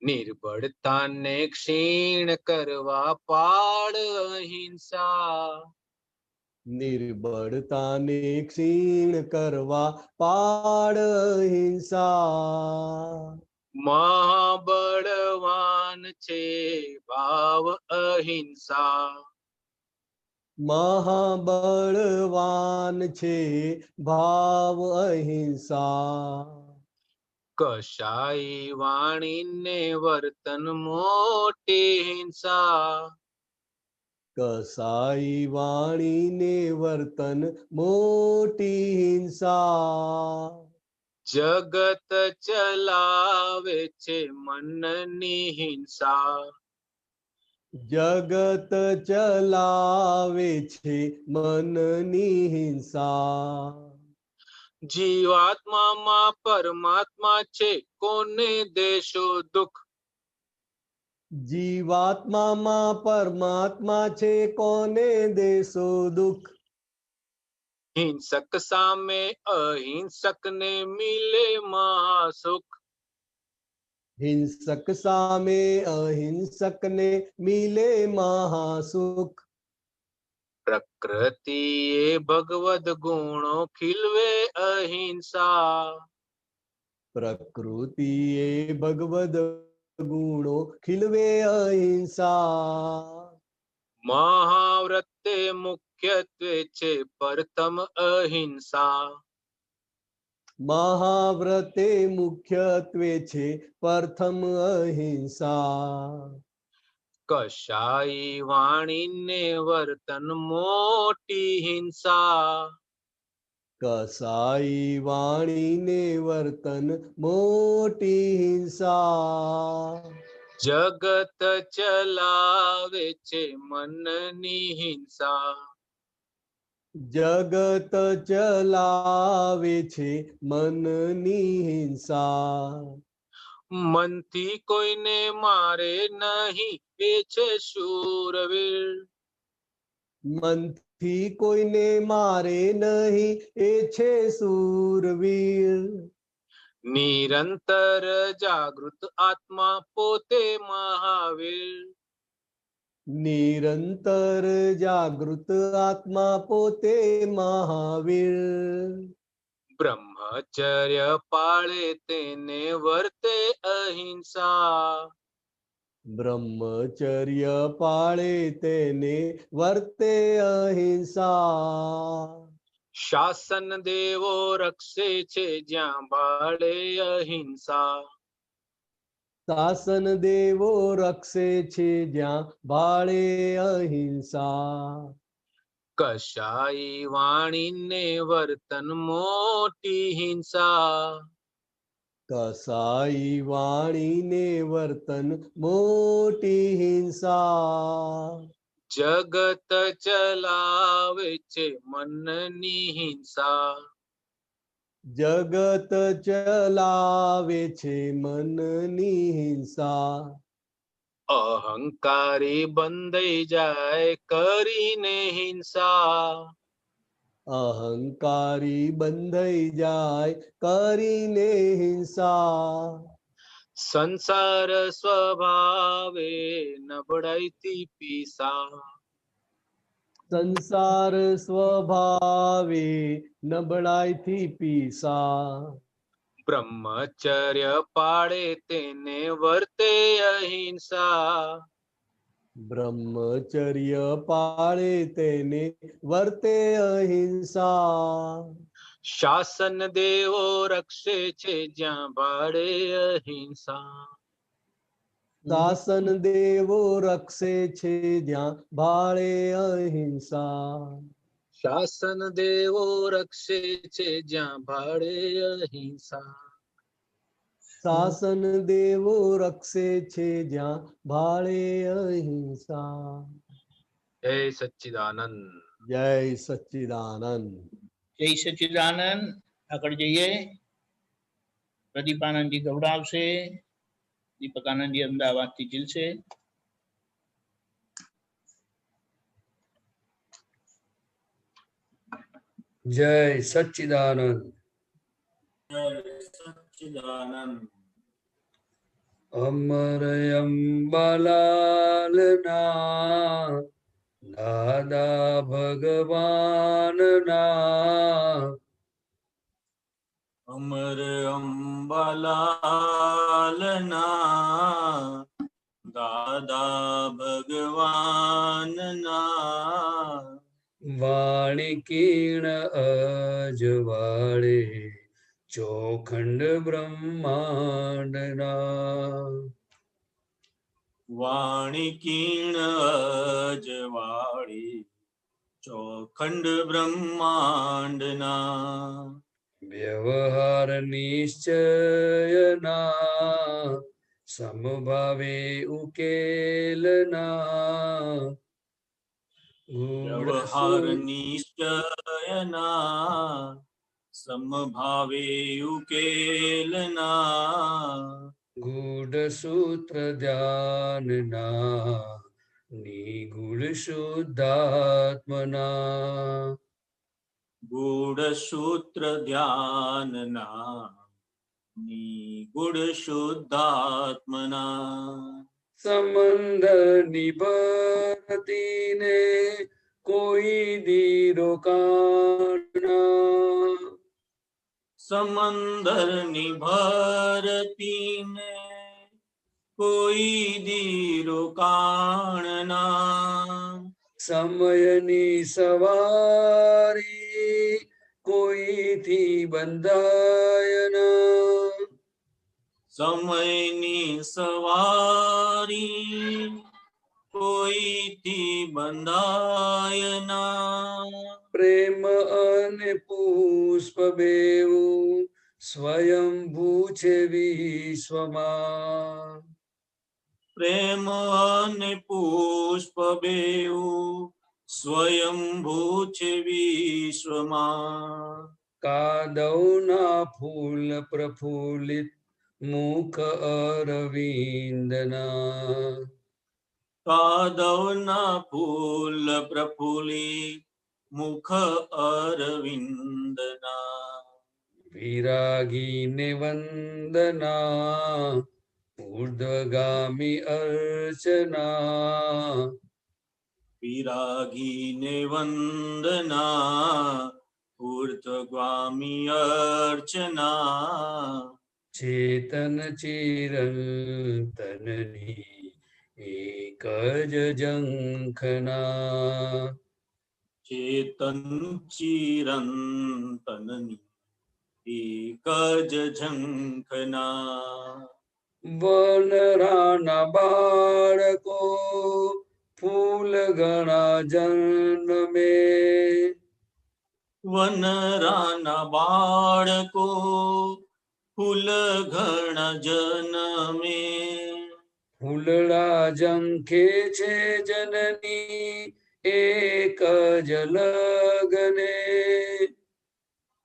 નિર્બળતાને ક્ષીણ કરવા પાડ અહિંસા. નિર્બળતાને ક્ષીણ કરવા પાડ અહિંસા. મહાબળવાન છે ભાવ અહિંસા. મહાબળવાન છે ભાવ અહિંસા. કશાઈ વાણીને વર્તન મોટી હિંસા. કસાઈ વાણીને વર્તન મોટી હિંસા. જગત ચલાવે છે મનની હિંસા. જગત ચલાવે છે મનની હિંસા. જીવાત્મામાં પરમાત્મા છે કોને દેશો દુઃખ. જીવાત્મામાં પરમાત્મા છે કોને દેશો દુઃખ. હિંસક સામે અહિંસકને મિલે મહાસુખ. હિંસક સામે અહિંસકને મિલે મહાસુખ. પ્રકૃતિએ ભગવદ ગુણો ખીલવે અહિંસા. પ્રકૃતિએ ભગવદ ગુણો ખીલવે અહિંસા. મહાવ્રતે મુખ્યત્વે છે પ્રથમ અહિંસા. મહાવ્રતે મુખ્યત્વે છે પ્રથમ અહિંસા. કશાઈ વાણીને વર્તન મોટી હિંસા. કસાઈ વાણીને વર્તન મોટી હિંસા. જગત ચલાવે છે મનની હિંસા. જગત ચલાવે છે મનની હિંસા. મનથી કોઈને મારે નહીં એ છે શૂરવીર. મનથી કોઈને મારે નહીં એ છે શૂરવીર. નિરંતર જાગૃત આત્મા પોતે મહાવીર. નિરંતર જાગૃત આત્મા પોતે મહાવીર. બ્રહ્મચર્ય પાળે તેને વર્તે અહિંસા. બ્રહ્મચર્ય પાળે તેને વર્તે અહિંસા. શાસન દેવો રક્ષે છે જ્યાં બાળે અહિંસા. શાસન દેવો રક્ષે છે જ્યાં બાળે અહિંસા. કશાઈ વાણીને વર્તન મોટી હિંસા. કસાઈ વાણીને વર્તન મોટી હિંસા. જગત ચલાવે છે મનની હિંસા. જગત ચલાવે છે મનની હિંસા. અહંકારી બંધાઈ જાય કરીને હિંસા. અહંકારી બંધાઈ જાય કરીને હિંસા. સંસાર સ્વભાવે નબળાઈથી પીસા. સંસાર સ્વભાવે નબળાઈથી પીસા. બ્રહ્મચર્ય પાળે તેને વર્તે અહિંસા. બ્રહ્મચર્ય પાળે તેને વર્તે અહિંસા. શાસન દેવો રક્ષે છે જ્યાં ભાડે અહિંસા. શાસન દેવો રક્ષે છે જ્યાં ભાળે અહિંસા. શાસન દેવો રક્ષે છે જ્યાં ભાડે અહિંસા. શાસન દેવો રક્ષે છે જ્યાં ભાળે અહિંસા. જય સચ્ચિદાનંદ. જય સચ્ચિદાનંદ. જય સચ્ચિદાનંદ. આગળ જઈએ. પ્રદીપાનંદજી ગૌડાવશે. દીપકાનંદજી અમદાવાદથી ઝીલશે. જય સચ્ચિદાનંદ. જય સચ્ચિદાનંદ. અમર અંબાલાલના દાદા ભગવાનના અમર અંબાલાલના દાદા ભગવાનના વાણી કીર્ણ અજવાળે ચોખંડ બ્રહ્માંડના વાણી કીર્ણ અજવાળી ચોખંડ બ્રહ્માંડના વ્યવહાર નિશ્ચયના સમભાવે ઉકેલના વ્યવહાર નિશ્ચયના સમભાવે ઉકેલના ગૂઢ સૂત્ર ધ્યાનના નિગૂઢ શુદ્ધાત્મના ગૂઢ સૂત્ર ધ્યાનના નિગૂઢ શુદ્ધાત્મના સંબંધ નિભરતીને કોઈ દીરોકાના સમંદર નિભરતીને કોઈ દીરોકાણના સમયની સવારી કોઈથી બંધાયના સમયની સવારી કોઈથી બંધાયના પ્રેમ અને પુષ્પ બેવું સ્વયંભૂ છે વિશ્વમાં પ્રેમ અને પુષ્પ બેઉ સ્વયંભૂ છે વિશ્વમાં કાદવના ફૂલ પ્રફુલ્લિત મુખ અરવિંદના કાદવના ફૂલ પ્રફુલ્લિત મુખ અરવિંદના વિરાગીને વંદના ઉર્ધ્વગામી અર્ચના વિરાગીને વંદના ઉર્ધ્વગામી અર્ચના ચેતન ચિરંતનની એક જ ઝંખના ચેતન ચિરંતનની એક જ ઝંખના વનરાના બાળકો ફૂલ ગણા જન્મે વનરાના બાળકો ફૂલ ઘણ જનમે ફૂલડા ઝંખે છે જનની એક જ લગને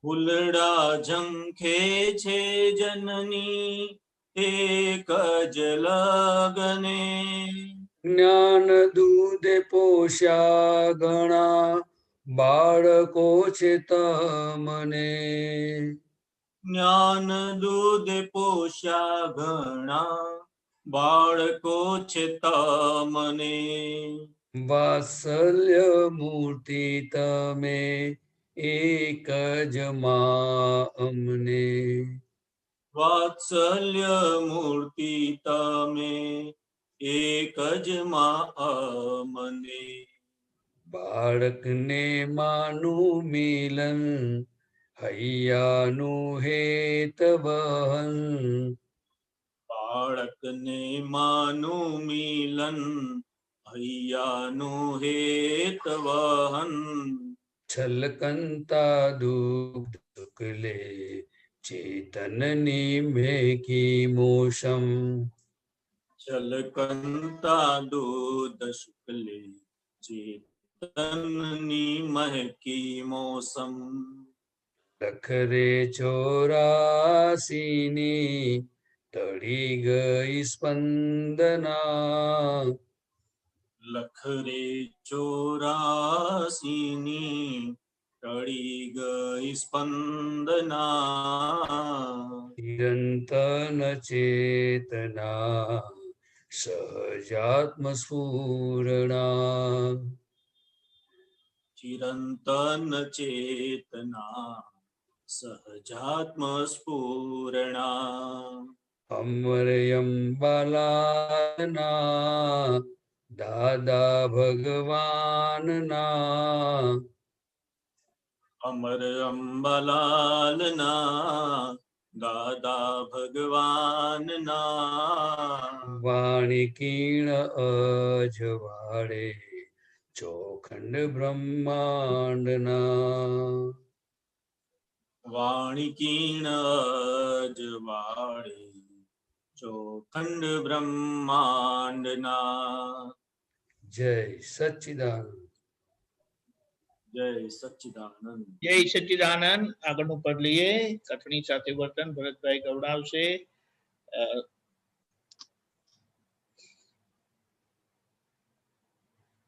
ફૂલડા ઝંખે છે જનની એક જ લગને. જ્ઞાન દૂધે પોષ્યા ઘણા બાળકો છે તમને. જ્ઞાન દૂધે પોષ્યા ઘણા બાળકો છે તમને. વાત્સલ્ય મૂર્તિ તમે એક જ માં અમને. વાત્સલ્ય મૂર્તિ તમે એક જ માં અમને. બાળકને માનું મિલન હૈયાનું હેત વહન. બાળકને માનું મિલન હૈયાનું હેત વહન. છલકંતા દુગ્ધ શુક્લે ચેતનની મેકી મોસમ. છલકંતા દૂધ શુક્લે ચેતનની મહેકી મોસમ. લખરે 84ની તળી ગઈ સ્પંદના. લખરે 84ની ટળી ગઈ સ્પંદના. નિરંતર ચેતના સહજાત્મ સ્ફુરણા. ચિરંતન ચેતના સહજાત્મ સ્ફુરણા. અમરયમ બાલાના દાદા ભગવાનના. અમર અંબલાલના દાદા ભગવાનના. વાણી કીણ અજવાળે ચોખંડ બ્રહ્માંડના. વાણી કીણ જવાળે ચોખંડ બ્રહ્માંડના. જય સચ્ચિદાનંદ. જય સચ્ચિદાનંદ. જય સચ્ચિદાનંદ. આગળનું પદ લઈએ. કથણી સાથે વર્તન ભરતભાઈ ગવડાવશે.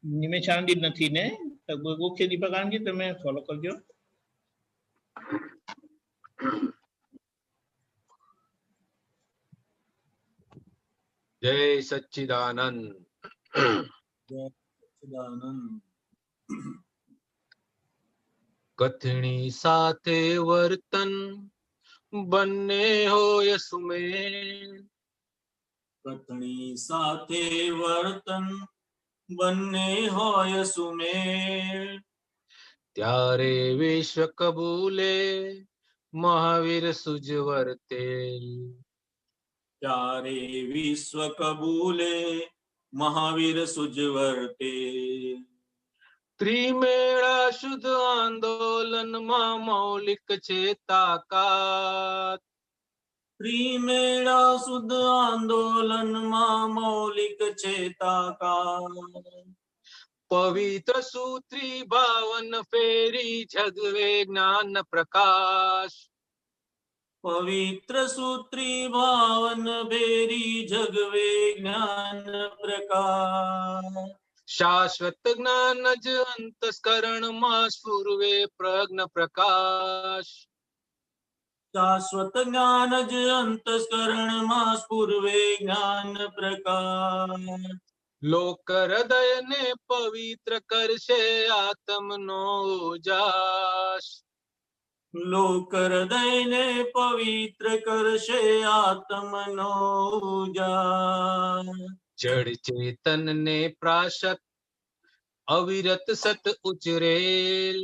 નિમેશ આનંદી નથી ને? મુખ્ય દીપક આનંદી તમે ફોલો કરજો. જય સચ્ચિદાનંદ. જય સચ્ચિદાનંદ. કથણી સાથે વર્તન બંને હોય સુમેળ. કથણી સાથે વર્તન બંને હોય સુમેળ. ત્યારે વિશ્વ કબૂલે મહાવીર સુજ વર્તેલ. ત્યારે વિશ્વ કબૂલે મહાવીર સુજ વર્તેલ. ત્રિમેળા શુદ્ધ આંદોલનમાં મૌલિક છે તાકાત. ત્રિમેળા શુદ્ધ આંદોલનમાં મૌલિક છે તાકાત. પવિત્ર સૂત્રી ભાવન ફેરી જગવે જ્ઞાન પ્રકાશ. પવિત્ર સૂત્રી ભાવન ભેરી જગવે જ્ઞાન પ્રકાશ. શાશ્વત જ્ઞાન જ અંતસ્કરણમાં સ્ફુરવે પ્રજ્ઞ પ્રકાશ. શાશ્વત જ્ઞાન જ અંતસ્કરણમાં સ્ફુરવે જ્ઞાન પ્રકાશ. લોક હૃદયને પવિત્ર કરશે આત્મનો ઉજાસ. લોક હૃદયને પવિત્ર કરશે આત્મનો ઉજાસ. જડ ચેતનને પ્રાશત અવિરત સત ઉચરેલ.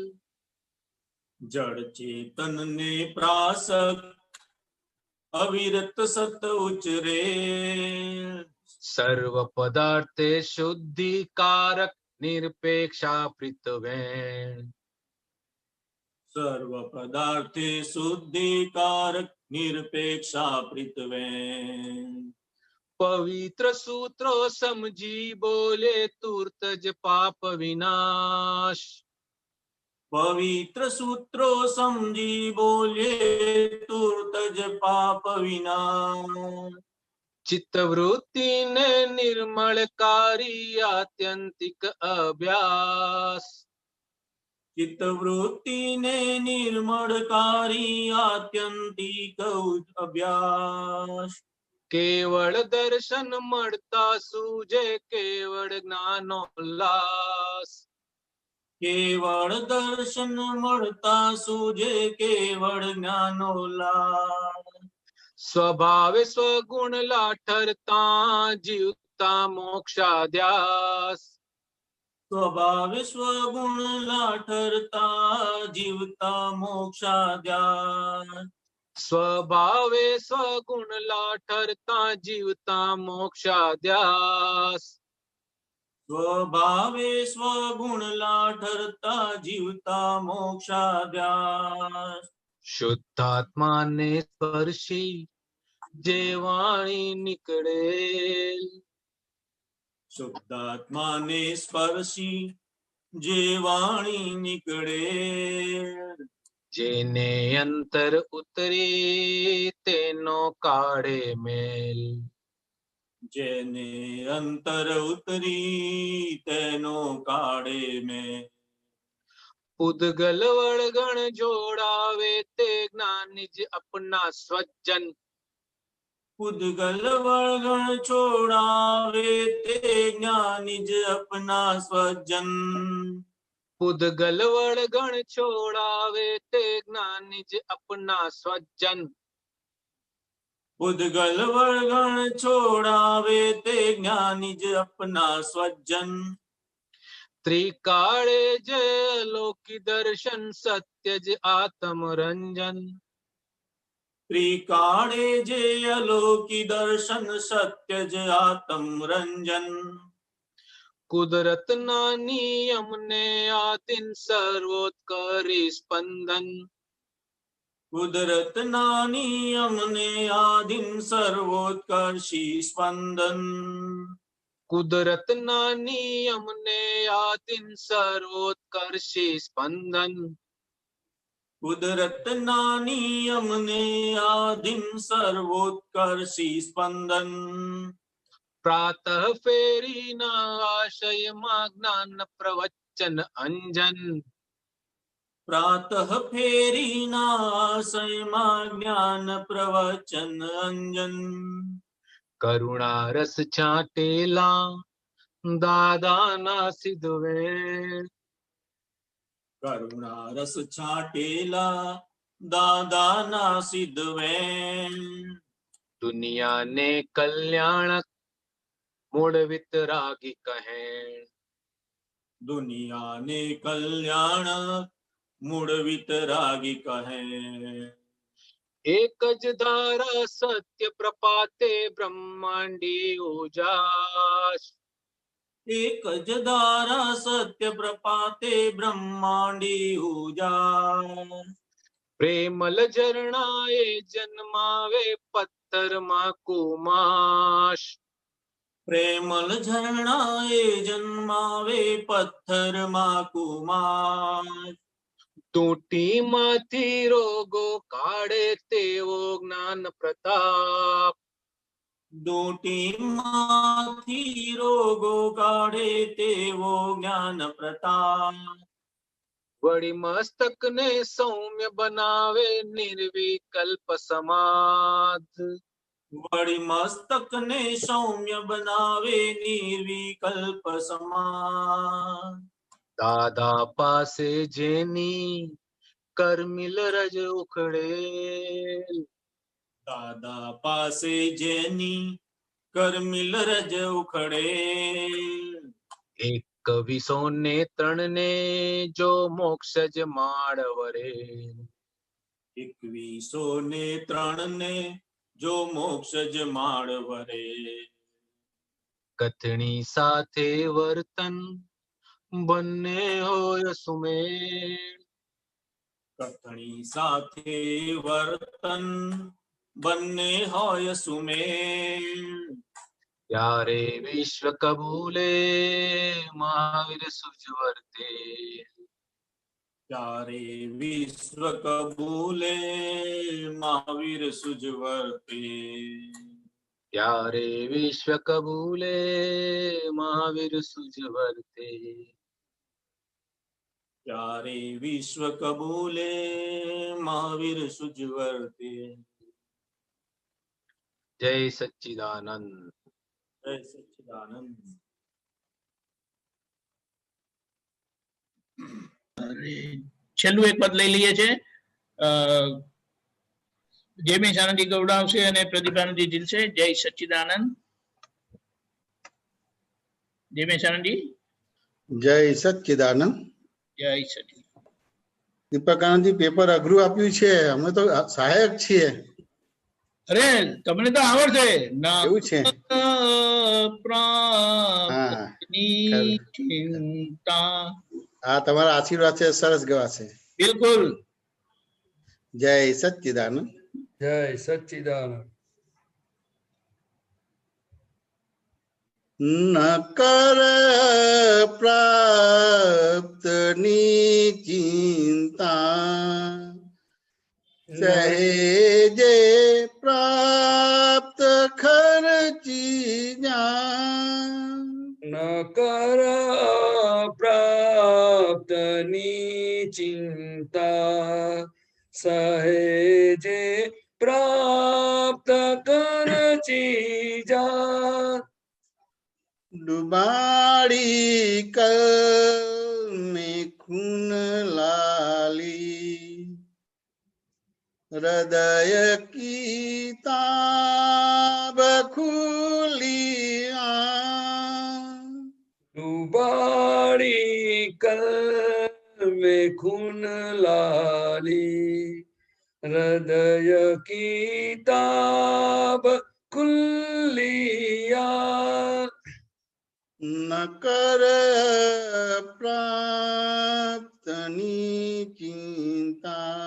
જડ ચેતનને પ્રાસક અવિરત સત ઉચરેલ. સર્વ પદાર્થે શુદ્ધિકારક નિરપેક્ષા પ્રીતવેણ. સર્વ પદાર્થે શુદ્ધિકારક નિરપેક્ષા પ્રીતવેણ. પવિત્ર સૂત્રો સમજી બોલે તુર્ત જ પાપ વિનાશ. પવિત્ર સૂત્રો સમજી બોલે તુર્ત જ પાપ વિનાશ. चित्तवृत्ति ने निर्मलकारी आत्यंतिक अभ्यास चित्तवृत्ति ने निर्मलकारी आत्यंतिक अभ्यास केवल दर्शन મળતા सूझे केवल ज्ञानोल्लास केवल दर्शन મળતા सूझे केवल ज्ञानोल्लास स्वभाव स्वगुण लाठरता जीवता मोक्षाध्यास स्वभाव स्वगुण लाठरता जीवता मोक्षाध्यास स्वभावे स्वगुण लाठरता जीवता मोक्षाध्यास स्वभावे स्वगुण लाठरता जीवता मोक्षाध्यास शुद्धात्मा ने स्पर्शी जे वाणी निकळेल शुद्धात्मा ने स्पर्शी जे वाणी निकळे जेने अंतर उतरी तेनो काढे मेल जेने अंतर उतरी तेनो काढे में उदगल वळगण जोडावे ते ज्ञानिज अपना स्वजन उदगल वळगण छोडावे ते ज्ञानिज अपना स्वजन उदगल वळगण छोडावे ते ज्ञानिज अपना स्वजन उदगल वळगण छोडावे ते ज्ञानिज अपना स्वजन त्रिकाळे जय लोकी दर्शन सत्यज आत्मरंजन त्रिकाळे जे अलोकी दर्शन सत्यज आत्मरंजन कुदरत ना नियम ने आदिन सर्वोत्करी स्पंदन कुदरत ना नियम ने आदिम सर्वोत्कर्षी स्पंदन कुदरत ना नियम ने आदिन सर्वोत्कर्षी स्पंदन कुदरत ना नियम ने आदिम सर्वोत्कर्षी स्पंदन प्रातः फेरी ना आशय मा ज्ञान प्रवचन अंजन प्रातः फेरी नासय मा ज्ञान प्रवचन अंजन करुणा रस छाटेला दादा ना सिद्धवे करुणा रस छाटेला दादा ना सिद्धवे दुनिया ने कल्याणक मूड वितरागी कहे दुनिया ने कल्याण मूड वितरागी कहे एक ज धारा सत्य प्रपाते ब्रह्मांडी उजास एक जदारा सत्य प्रपाते ब्रह्मांडी उजास प्रेमल झरणाए जन्मावे पत्थर मा कुमाश प्रेमल झरणाए जन्मावे पत्थर मा कुमार तूटी माथी रोगो काढे तेवो ज्ञान प्रताप दोटी माथी रोगो काढे तेवो ज्ञान प्रताप वड़ी मस्तक ने सौम्य बनावे निर्विकल्प समाध वड़ी मस्तक ने सौम्य बनावे निर्विकल्प समान दादा पासे जेनी कर्मिल रज उखड़ेल दादा पासे जेनी कर्मिल रज उखड़े एक विसोने तृणने जो मोक्षज माळवरे एकवीसो ने त्रण ने जो मोक्षज माळवरे कथनी साथे वर्तन બંને હોય સુમેળ કથણી સાથે વર્તન બંને હોય સુમેળ ત્યારે વિશ્વ કબૂલે મહાવીર સુજવર્તે ત્યારે વિશ્વ કબૂલે મહાવીર સુજવર્તે ત્યારે વિશ્વ કબૂલે મહાવીર સુજ વર્તે. ત્યારે વિશ્વ કબૂલે મહાવીર સુજ વર્તે. જય સચ્ચિદાનંદ. જય સચ્ચિદાનંદ. છેલ્લું એક પદ લઈ લઈએ છે. જયમેશ આનંદી ગૌડાવશે અને પ્રદીપાનંદજી જીલશે. જય સચ્ચિદાનંદ. જયમેશ આનંદજી. જય સચ્ચિદાનંદ. જય સચ્ચિદાનંદ. દીપક આનંદજી પેપર અઘરું આપ્યું છે, અમે તો સહાયક છીએ. અરે તમને તો આવડશે. એવું છે? પ્રાપ્તિની ચિંતા. હા, તમારા આશીર્વાદ છે, સરસ ગવાશે. બિલકુલ. જય સચ્ચિદાનંદ. જય સચ્ચિદાનંદ. ન કર પ્રાપ્તની ચિંતા, સહેજે પ્રાપ્ત ખર્ચી જા. ન કર પ્રાપ્તની ચિંતા, સહેજે પ્રાપ્ત કરચી જા. ડુબાડી કલ મેં ખૂન લાલી, હૃદય કી તાબ ખુલી આ. ડુબાડી કલ में खून लाली, हृदय की ताब खुलिया. ન કર પ્રાપ્તની ચિંતા,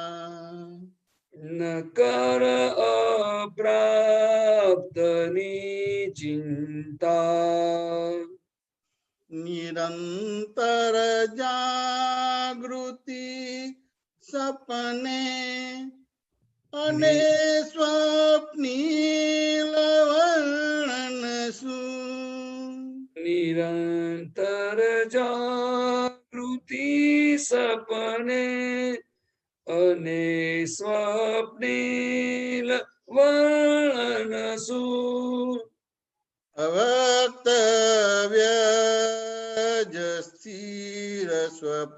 न कर अप्राप्तनी चिंता. નિરંતર જાગૃતિ સપને અને સ્વપ્નિલ વર્ણન શું. निरंतर जागृति सपने अने स्वप्निल वर्णन सु. અવક્તવ્ય જ સ્થિર સ્વપ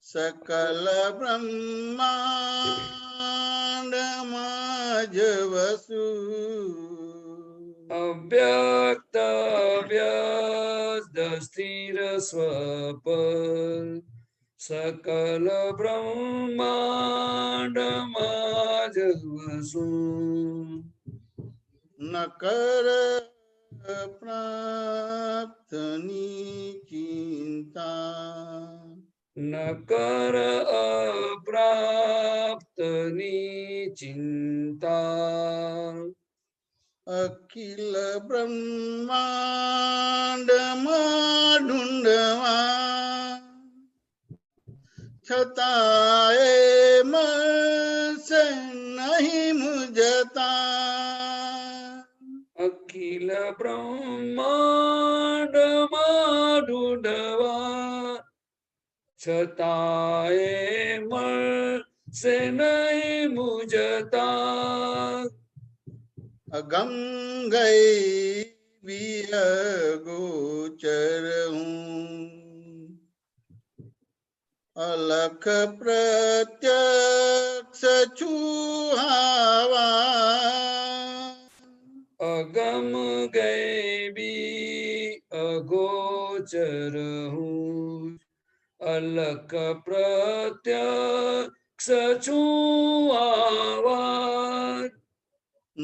સકલ બ્રહ્માંડમાં જ વસુ. अव्यक्त व्यस्त स्थिर स्वप सकल ब्रह्मांड माजवसु. ન કર પ્રાપ્તની ચિંતા, न कर अप्राप्तनी चिंता. અખિલ બ્રહ્માંડમાં ઢૂંઢવા છતાંય મળશે નહીં મુજતા. अखिल ब्रह्मांड ढूंढवा छताए મળશે નહીં મુજતા. અગમ ગઈ વિય ગોચર હું, અલખ પ્રત્યક્ષ છુહાવા. અગમ ગૈબી અગોચર હું, અલખ પ્રત્યક્ષ છું આવા.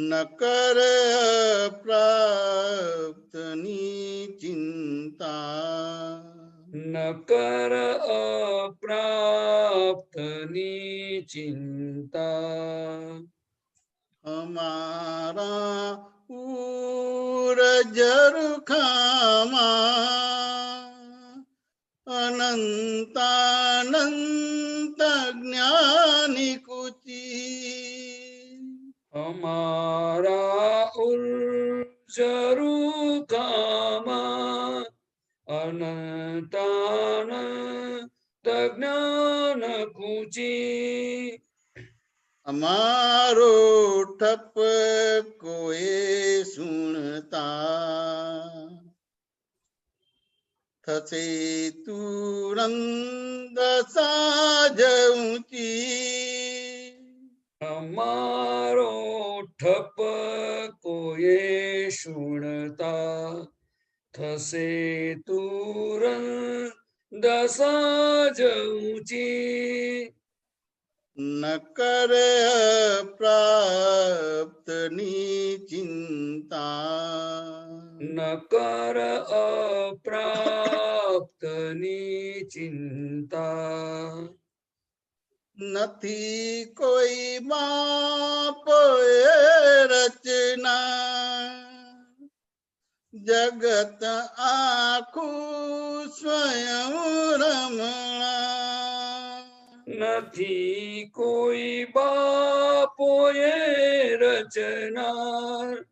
ન કર પ્રાપ્તની ચિંતા, ન કર અપ્રાપ્તની ચિંતા. અમારા ઉરજરખામાં અનંતાનંત જ્ઞાની કુચી. અમારા ઉર્જરૂકામાં અનંતાનંત જ્ઞાન કુચી અમારો ઠપ કોઈ સુણતા થશે તુરંત સાજ ઊંચી અમારો ઠપ કોએ સુણતા થશે તુરંત દસાજ ઊંચી ન કર પ્રાપ્તની ચિંતા ન કર અપ્રાપ્તની ચિંતા નથી કોઈ માપ એ રચના જગત આખું સ્વયં રમણા નથી કોઈ બાપોએ રચના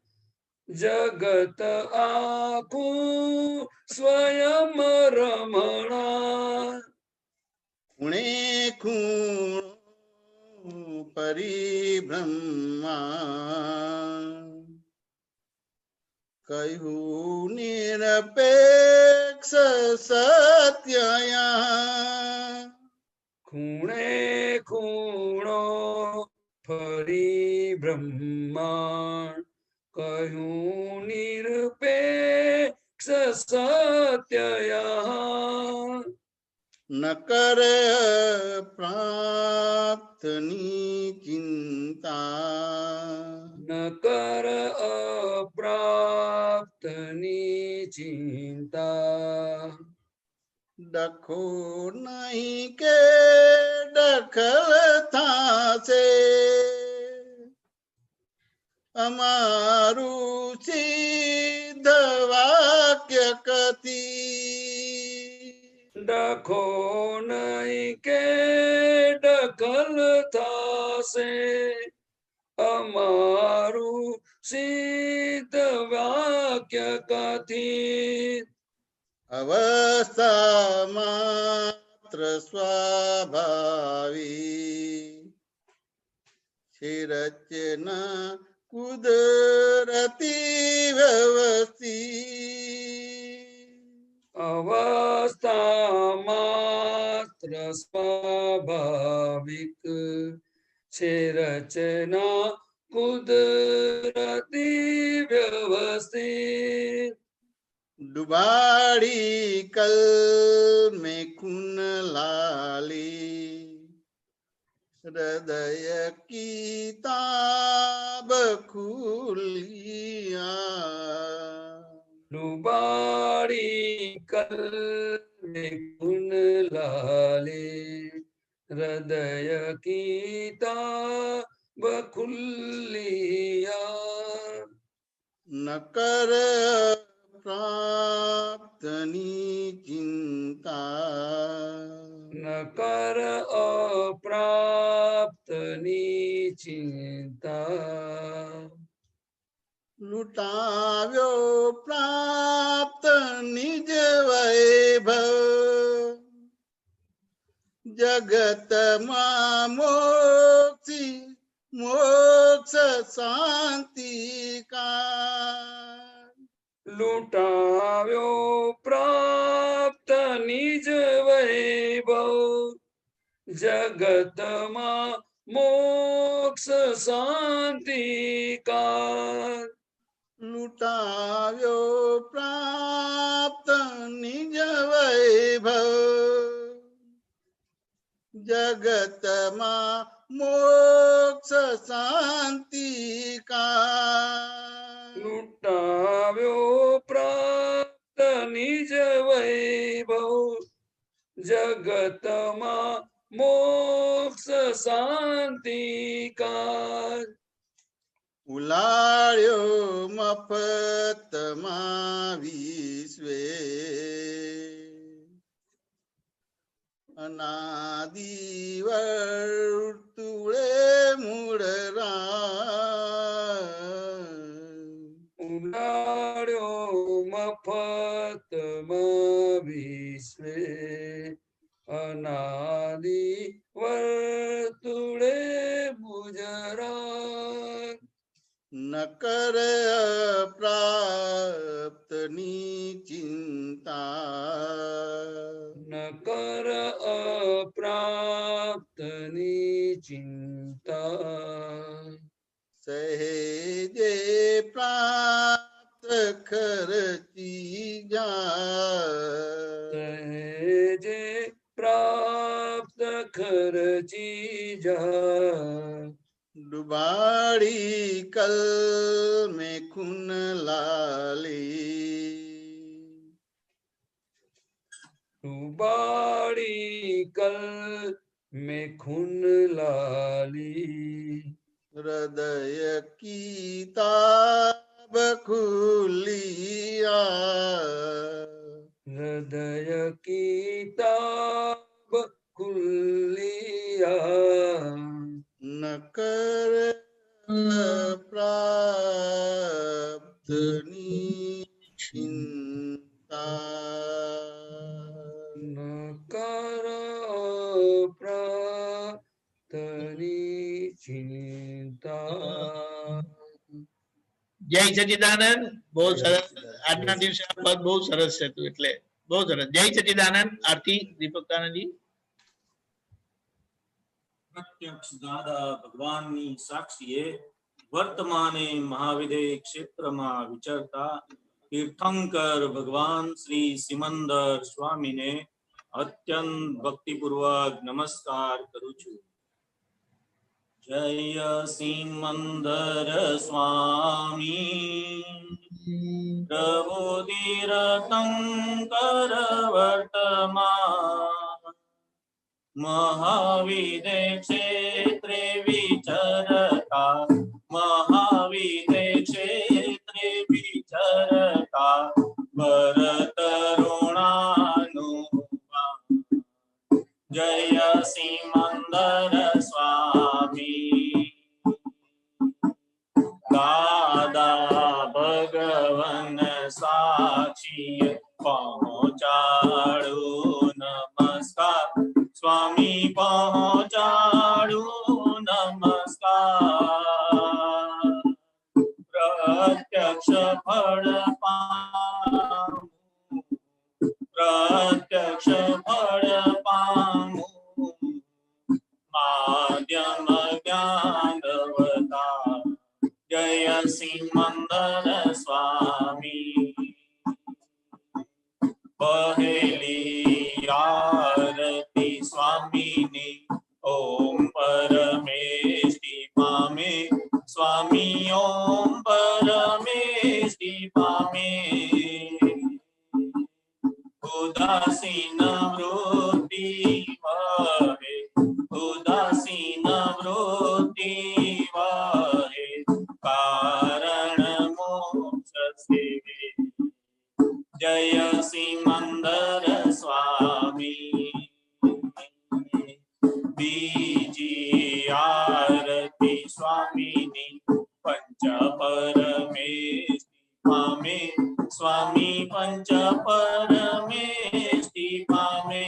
જગત આખું સ્વયં રમણા ખૂણે ખૂણો પરિભ્રમા કહ્યું નિરપેક્ષ સત્યયા ખૂણે ખૂણો ફરી બ્રહ્માંડ કહ્યું નિરપેક્ષ સત્યયા ન કર પ્રાપ્તની ચિંતા ન કર અપ્રાપ્તની ચિંતા ડખો નહીં કે દખલ થાશે અમારું સિદ્ધ વાક્ય કથી ડખો નહીં કે દખલ થાશે અમારું સિદ્ધ વાક્ય કથી અવસ્થા માત્ર સ્વાભાવી છે રચના કુદરતી વ્યવસ્થિત અવસ્થા માત્ર સ્વાભાવિક છે રચના કુદરતી વ્યવસ્થિત ડુબાડી કલ મેં ખૂન લાલી હૃદય કિતાબ ખુલિયા ડુબાડી કલ મેં ખૂન લાલે હૃદય કિતાબ ખુલ્લિયા ન કર પ્રાપ્તની ચિંતા ન કર અપ્રાપ્તની ચિંતા લૂંટાવ્યો પ્રાપ્ત નિજ વૈભવ જગતમાં મોક્ષ શાંતિ કા લૂંટાવ્યો પ્રાપ્ત નિજ વૈભવ જગતમાં મોક્ષ શાંતિ કા લૂંટાવ્યો પ્રાપ્ત નિજ વૈભવ જગતમાં મોક્ષ શાંતિ કા લૂંટાવ્યો પ્રાપ્ત નિજ વૈભવ જગતમાં મોક્ષ શાંતિ કા ઉલાળ્યો મફતમાં વિશ્વે અનાદિ વર્તુળે મૂળ રામ વિશ્વે અનાદિ વર્તુળે ગુજરાત નકર પ્રાપ્તની ચિંતા ન કર અપ્રાપ્તની ચિંતા સહેજે પ્રાપ્ત ખર્ચી જા સહેજે પ્રાપ્ત ખર્ચી જા ડુબાડી કલ મેં ખૂન લાલી ડૂબાડી કલ મેં ખૂન લાલી હૃદય કિતાબ ખુલિયા હૃદય કિતાબ ખુલ્લિયા નકર પ્રાપ્તની ચિંતા ન કર પ્રાપ્તની ચિંતા જય સચિદાનંદ. બહુ સરસ. આજના દિવસે આ પદ બહુ સરસ છે તું, એટલે બહુ સરસ. જય સચિદાનંદ. આરતી દીપકતાનંદજી. પ્રત્યક્ષ દાદા ભગવાનની સાક્ષીએ વર્તમાને મહાવિદેય ક્ષેત્રમાં વિચરતા તીર્થંકર ભગવાન શ્રી સિમંદર સ્વામીને અત્યંત ભક્તિપૂર્વક નમસ્કાર કરું છું. જય સિમંદર સ્વામી પ્રભુ તીર્થંકર વર્તમાન મહાવિદે ક્ષેત્રે વિચરતા મહાવિદે ક્ષેત્રે વિચરતા ભરત ઋણાનુવાદ. જય સિમંદર સ્વામી દાદા ભગવન સાક્ષી પહોંચાડું નમસ્કાર સ્વામી પહોંચાડું નમસ્કાર. પ્રત્યક્ષ ફળ પામું પ્રત્યક્ષ ફળ પામું માધ્યમ જ્ઞાન અવતાર. જય સિમંદર સ્વામી પહેલી આરતી સ્વામીની ઓમ પરમેષ્ટિ પામે સ્વામી ઓમ પરમેષ્ટિ પામે. ઉદાસીન વૃત્તિ વહે ઉદાસીન વૃત્તિ વહે કારણ મોક્ષ સેવે. જય સિમંદર સ્વામી બીજી આરતી સ્વામીની પંચ પરમેષ્ટિ પામે સ્વામી પંચ પરમેષ્ટિ પામે.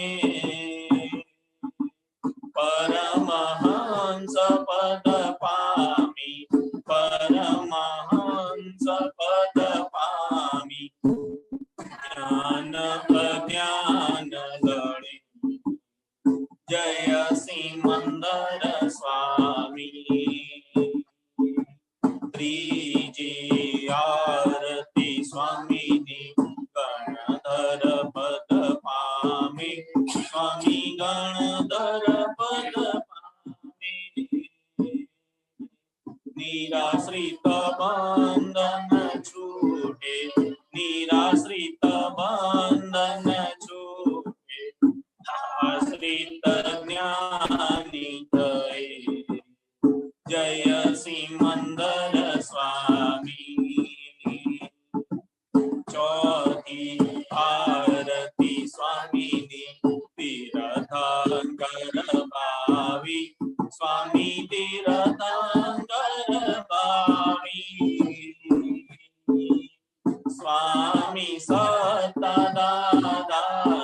પરમહંસ પદ પામી પરમહંસ પદ પામી જ્ઞાન અજ્ઞાન લડે. જય સિમંદર સ્વામી ત્રીજી આરતી સ્વામીની ગણધર પદ પામે સ્વામી ગણધર પદ પામે. નિરાશ્રિત બંધન છૂટે નિરાશ્રિત બંધન છૂટે આશ્રિત જ્ઞાની થયે. જય સિમંદર સ્વામી ચોથી આરતી સ્વામીની તીર્થંકર ભાવી સ્વામી તીર્થંકર ભાવી. સ્વામી સત દાદા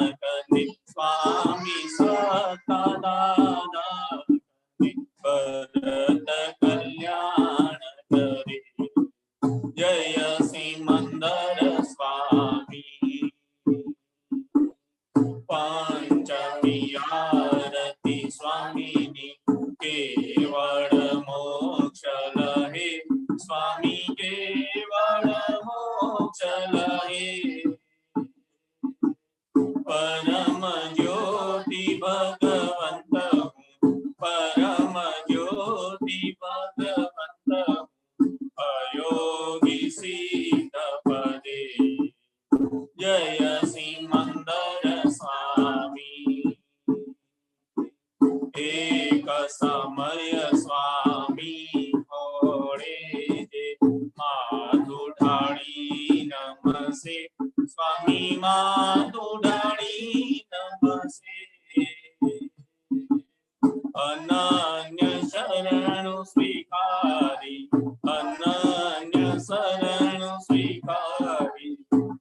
आरती स्वामीनी केवल मोक्ष लहे स्वामी केवल मोक्ष लहे परम ज्योति भगवंत परम ज्योति भगवंत अयोगी सीध पदे जय सिमंदर स्वामी एक समय स्वामी होड़े जे माधु ढाड़ी नमसे स्वामी माधु ढाड़ी नमसे अनन्य शरण स्वीकारी अनन्य शरण स्वीकारी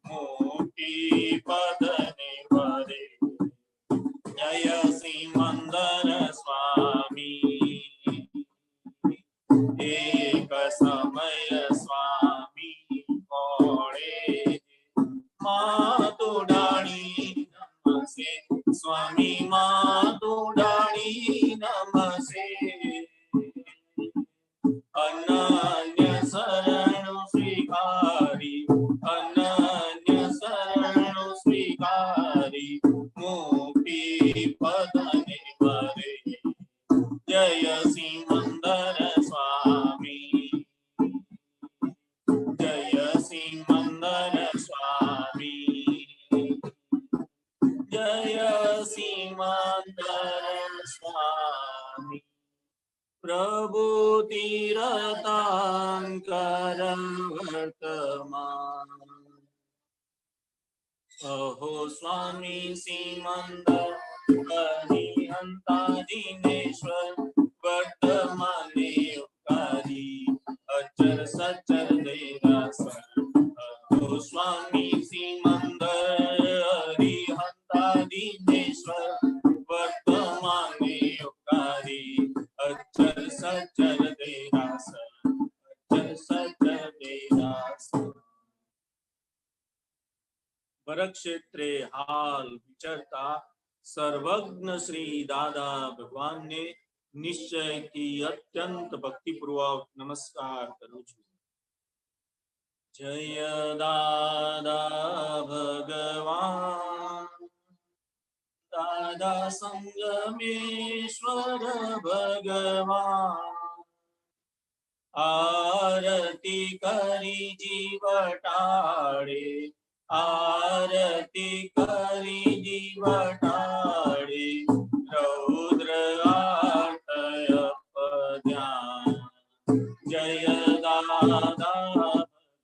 मुक्ति पद निवरे जय सिमंदर स्वामी एक समय स्वामी होड़े माधु ढाड़ी नमसे स्वामी माधु ढाड़ी नमसे अनन्य शरण स्वीकारी अनन्य शरण स्वीकारी मुक्ति पद निवरे जय सिमंदर स्वामी जय सिमंदर स्वामी जय सिमंदर स्वामी प्रभु तीरतांकर वर्तमान अहो स्वामी सिमंदर हरिहंता जिनेश्वर वर्तमाने उपकारी अचर सचर देरासर अहो स्वामी सिमंदर हरिहंता जिनेश्वर वर्तमाने उपकारी अचर सचर देरासर अचर सचर देरासर वर क्षेत्रे हाल विचरता सर्वज्ञ श्री दादा भगवान ने निश्चय की अत्यंत भक्ति पूर्वक नमस्कार करूं छूं। जय दादा भगवान दादा संगमेश्वर भगवान आरती करी जीवटाड़े आरती करी जीवटाड़े रौद्र आर्तय ध्यान जय दादा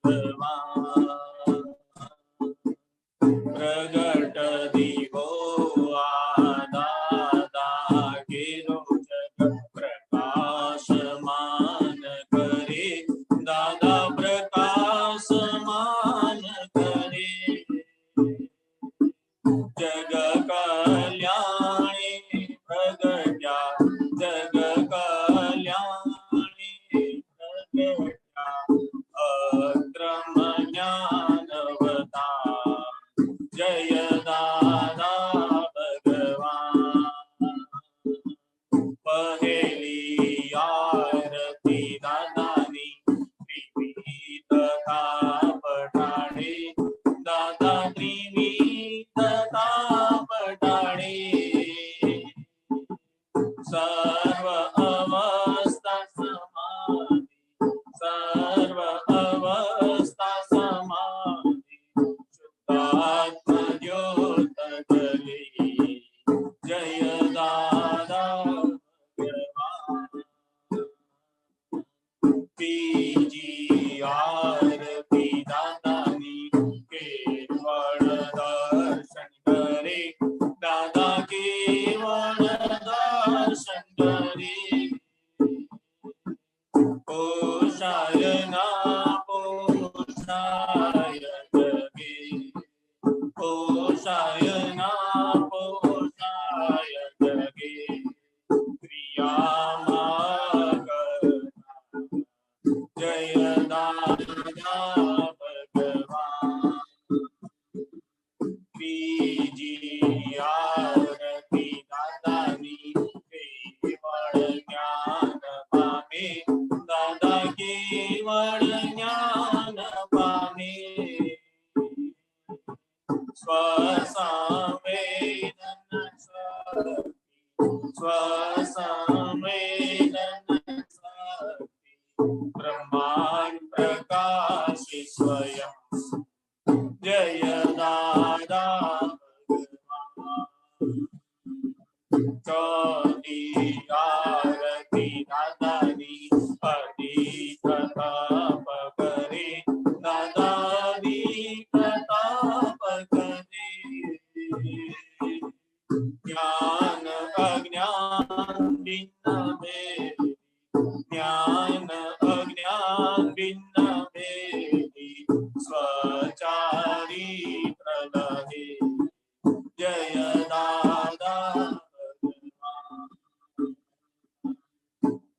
भगवान प्रगट दिवो दादा के जग प्रकाशमान करे दादा प्रकाशमान करे जग कल्याणी प्रगट्या जग कल्याणी प्रगट्या अक्रम ज्ञानवता जय दादा भगवान पहेली आरती दादानी त्रिविधता पठाणे दादा त्रिविधता पठाणे सर्व अवस्था समाधि सर्व अवस्था समाधि शुद्धात्म ज्योत जले जय दादा भगवान बीजी आरती दादानी केवल दर्शन करे दादा केवल दर्शन करे पोषाय ना पोषाय जगे पोषाय ना पोषाय जगे क्रिया जय दादा भगवान बीजी आरती दादा स्वसंवेदन ब्रह्मांड प्रकाशि स्वयं जय दादा चौदी आरती दादानी अति प्रताप करे दादानी प्रताप करे ज्ञान अज्ञान भिन्न भेदी ज्ञान अज्ञान भिन्न भेदी स्वचारी प्रलहे जय दादा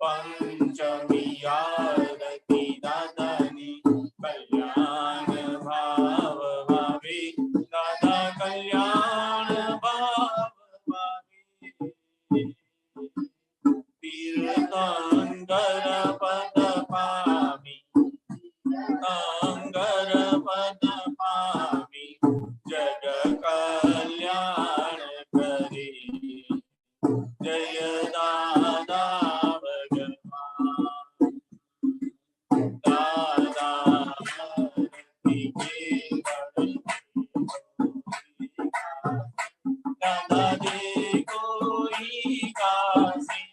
पंचमी आरती दादानी कल्याण भाव भावे दादा कल्याण भाव भावे तीर्थंकर पद पामी अंगर पद पामी जग कल्याण करे जय दादा दादा जी कोई काशी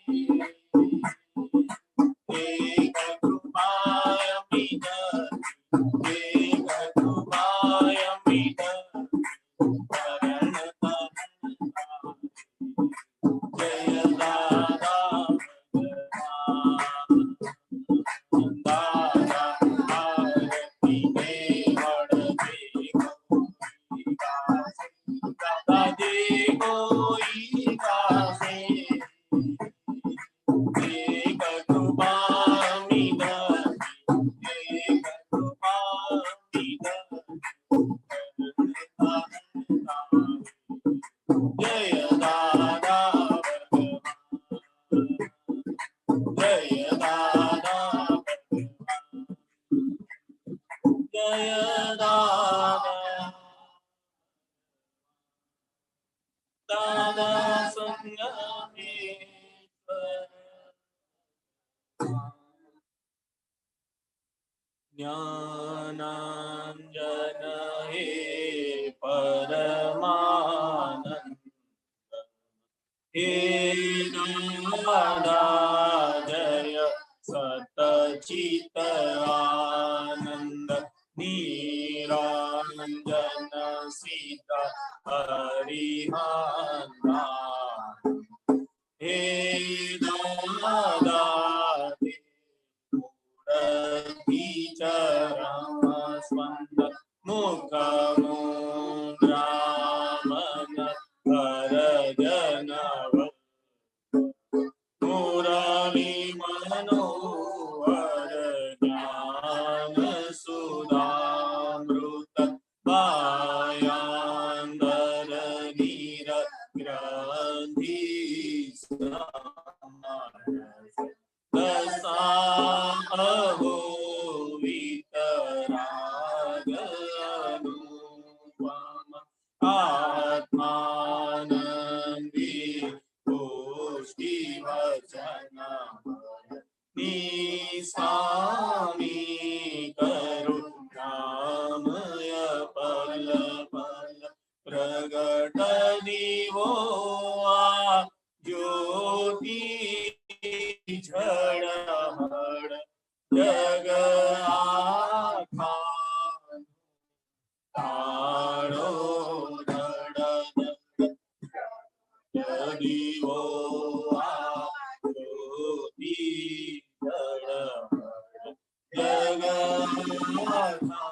एक कृपाय मिद एक कृपाय मिद शरण जय दादा दादा आरती देवड़ दादा जी कोई कासे एक कृपा मिद एक कृपा मिद जय दादा जय दादा जय दादा दादा संगमेश्वर ज्ञानांजन हे परमानंद हे दादा जय सतचित आनंद निरंजन सीता हरिहंता हे दादा चरण स्पंद मुख मुद्रामन कर जनव मुरली मनोहर ज्ञान सुधामृत पायांदर नीर ग्रंथि दशा अहो वितराग अनुपम आत्मानंदी पुष्टि वचन निस्वामी करुणामय पल पल प्रगट दिवो ज्योति झड़हड़ जग आखा तारो धड़ दिवो ज्योति झड़हड़ जग आखा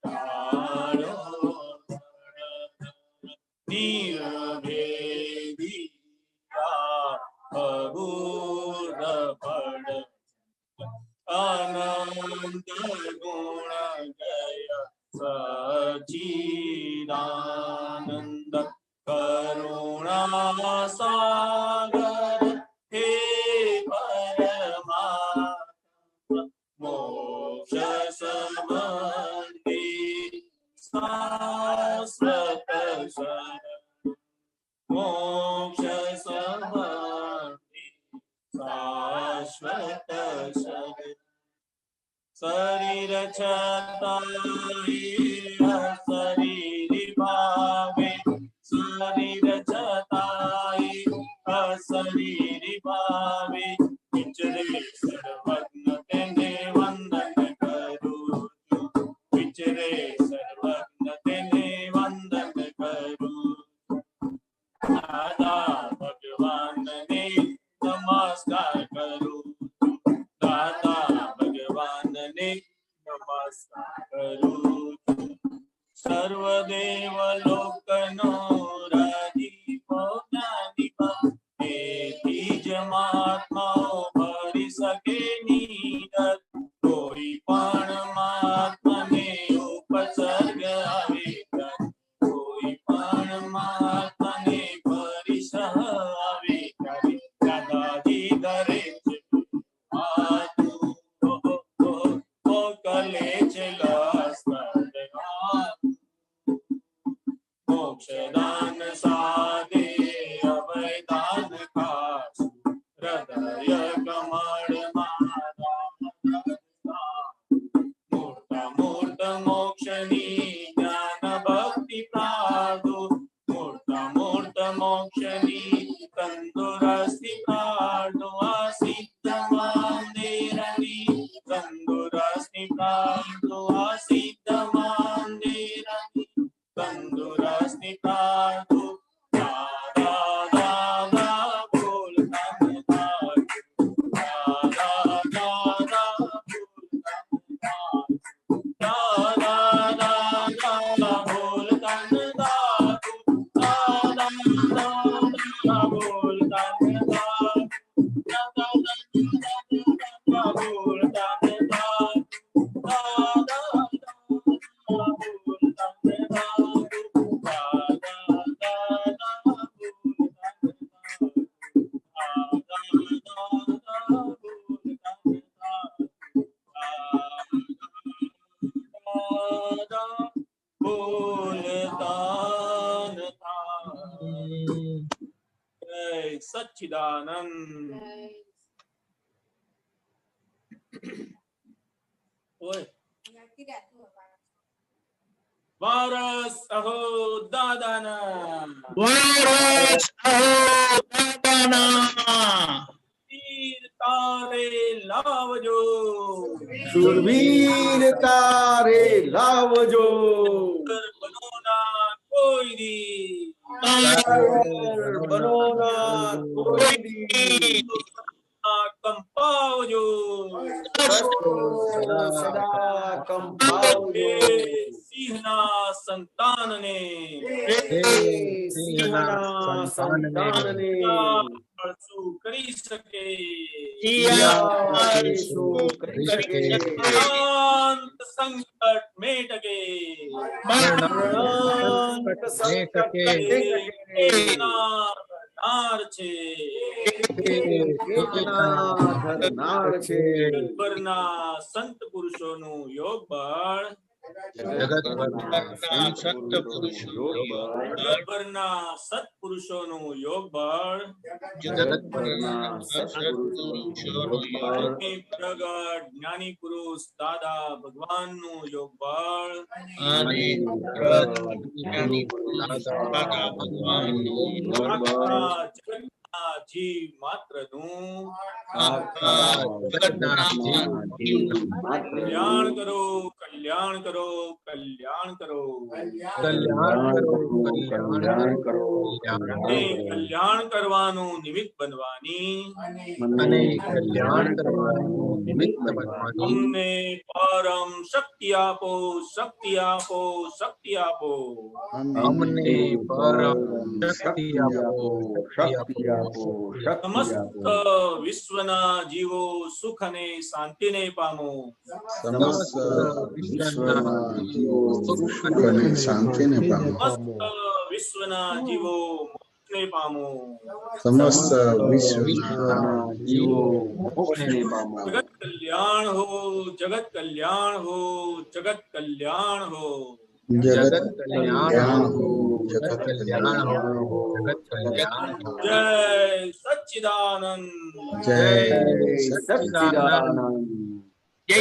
तारो निर्भेदी अबूर पड़ अनंत गुण गय सच्चिदानंद करुणा सागर हे परमात्मा मोक्ष संबंधी शाश्वत शरण मोक्ष શરીર છતાંય અશરીરી ભાવે, શરીર છતાંય અશરીરી ભાવે, વિચરે સર્વજ્ઞ તેને વંદન કરું છું, વિચરે સર્વજ્ઞ તેને વંદન કરું. દાદા ભગવાનને નમસ્કાર કરું, દાદા ભગવાનને નમસ્કાર કરું. સર્વદેવ લોકનો રાજીપો જ્ઞાનીપ, તેથી જ મહાત્માઓ ભરી શકે નિડર. કોઈ પણ મહાત્માને ઉપસર્ગ આવે કર, કોઈ પણ મહાત્માને પરિસહ આવે કરે. દાદાજી ધરે છે હાથું, મોકલે છે લસ્કર, મોક્ષદાન સાધે અભયદાન ખાસ, હૃદય કમળમાં મૂર્ત મૂર્ત મોક્ષની જ્ઞાન ભક્તિ પ્રાદુ, મૂર્ત મૂર્ત મોક્ષની તંદુરસ્તી પ્રાદુ. આ સિદ્ધ મંદિરની તંદુરસ્તી પ્રાદુ, આ સિદ્ધ મંદિરની તંદુરસ્તી પ્રાદુ. દાદા દાદા બોલતા દાદા દાદા દાદા દાદા બોલતા દાદા દાદા બોલતા દાદા બોલતા સચ્ચિદાનંદ. ઓય વારસ અહો દાદાના, વારસ અહો દાદાના. તીર તારે લાવજો, શૂરવીર તારે લાવજો, બનોના કોઈ દી, બનોના કોઈ દી, કંપાવજો, સદા કંપાવજો. સિંહના સંતાનને, સિંહના સંતાનને શું કરી શકે, શું કરી શકે, અંત સંકટ મેટકે, સંકટ ધરનાર છે, ધરનાર છે. જગતભરના સંત પુરુષોનું યોગ બળ, જગતભરના સત્પુરુષોનું યોગ બળ, પ્રગટ જ્ઞાની પુરુષ દાદા ભગવાનનું યોગ બળ, જગતના જીવ માત્રનું કલ્યાણ કરો, કલ્યાણ કરો, કલ્યાણ કરો, અને કલ્યાણ કરવાનું નિમિત્ત બનવાની, અમને પરમ શક્તિ આપો, શક્તિ આપો, શક્તિ આપો, અમને પરમ શક્તિ આપો, શક્તિ આપો. સમસ્ત વિશ્વના જીવો સુખ અને શાંતિને પામો, સમસ્ત વિશ્વના જીવો સુખ અને શાંતિને પામો, સમસ્ત વિશ્વના જીવો મોક્ષને પામો, સમસ્ત વિશ્વના જીવો મોક્ષને પામો. જગત કલ્યાણ હો, જગત કલ્યાણ હો, જગત કલ્યાણ હો, જગત કલ્યાણ હો, જગત કલ્યાણ હો, જગત કલ્યાણ હો. જય સચ્ચિદાનંદ, જય સચ્ચિદાનંદ. જય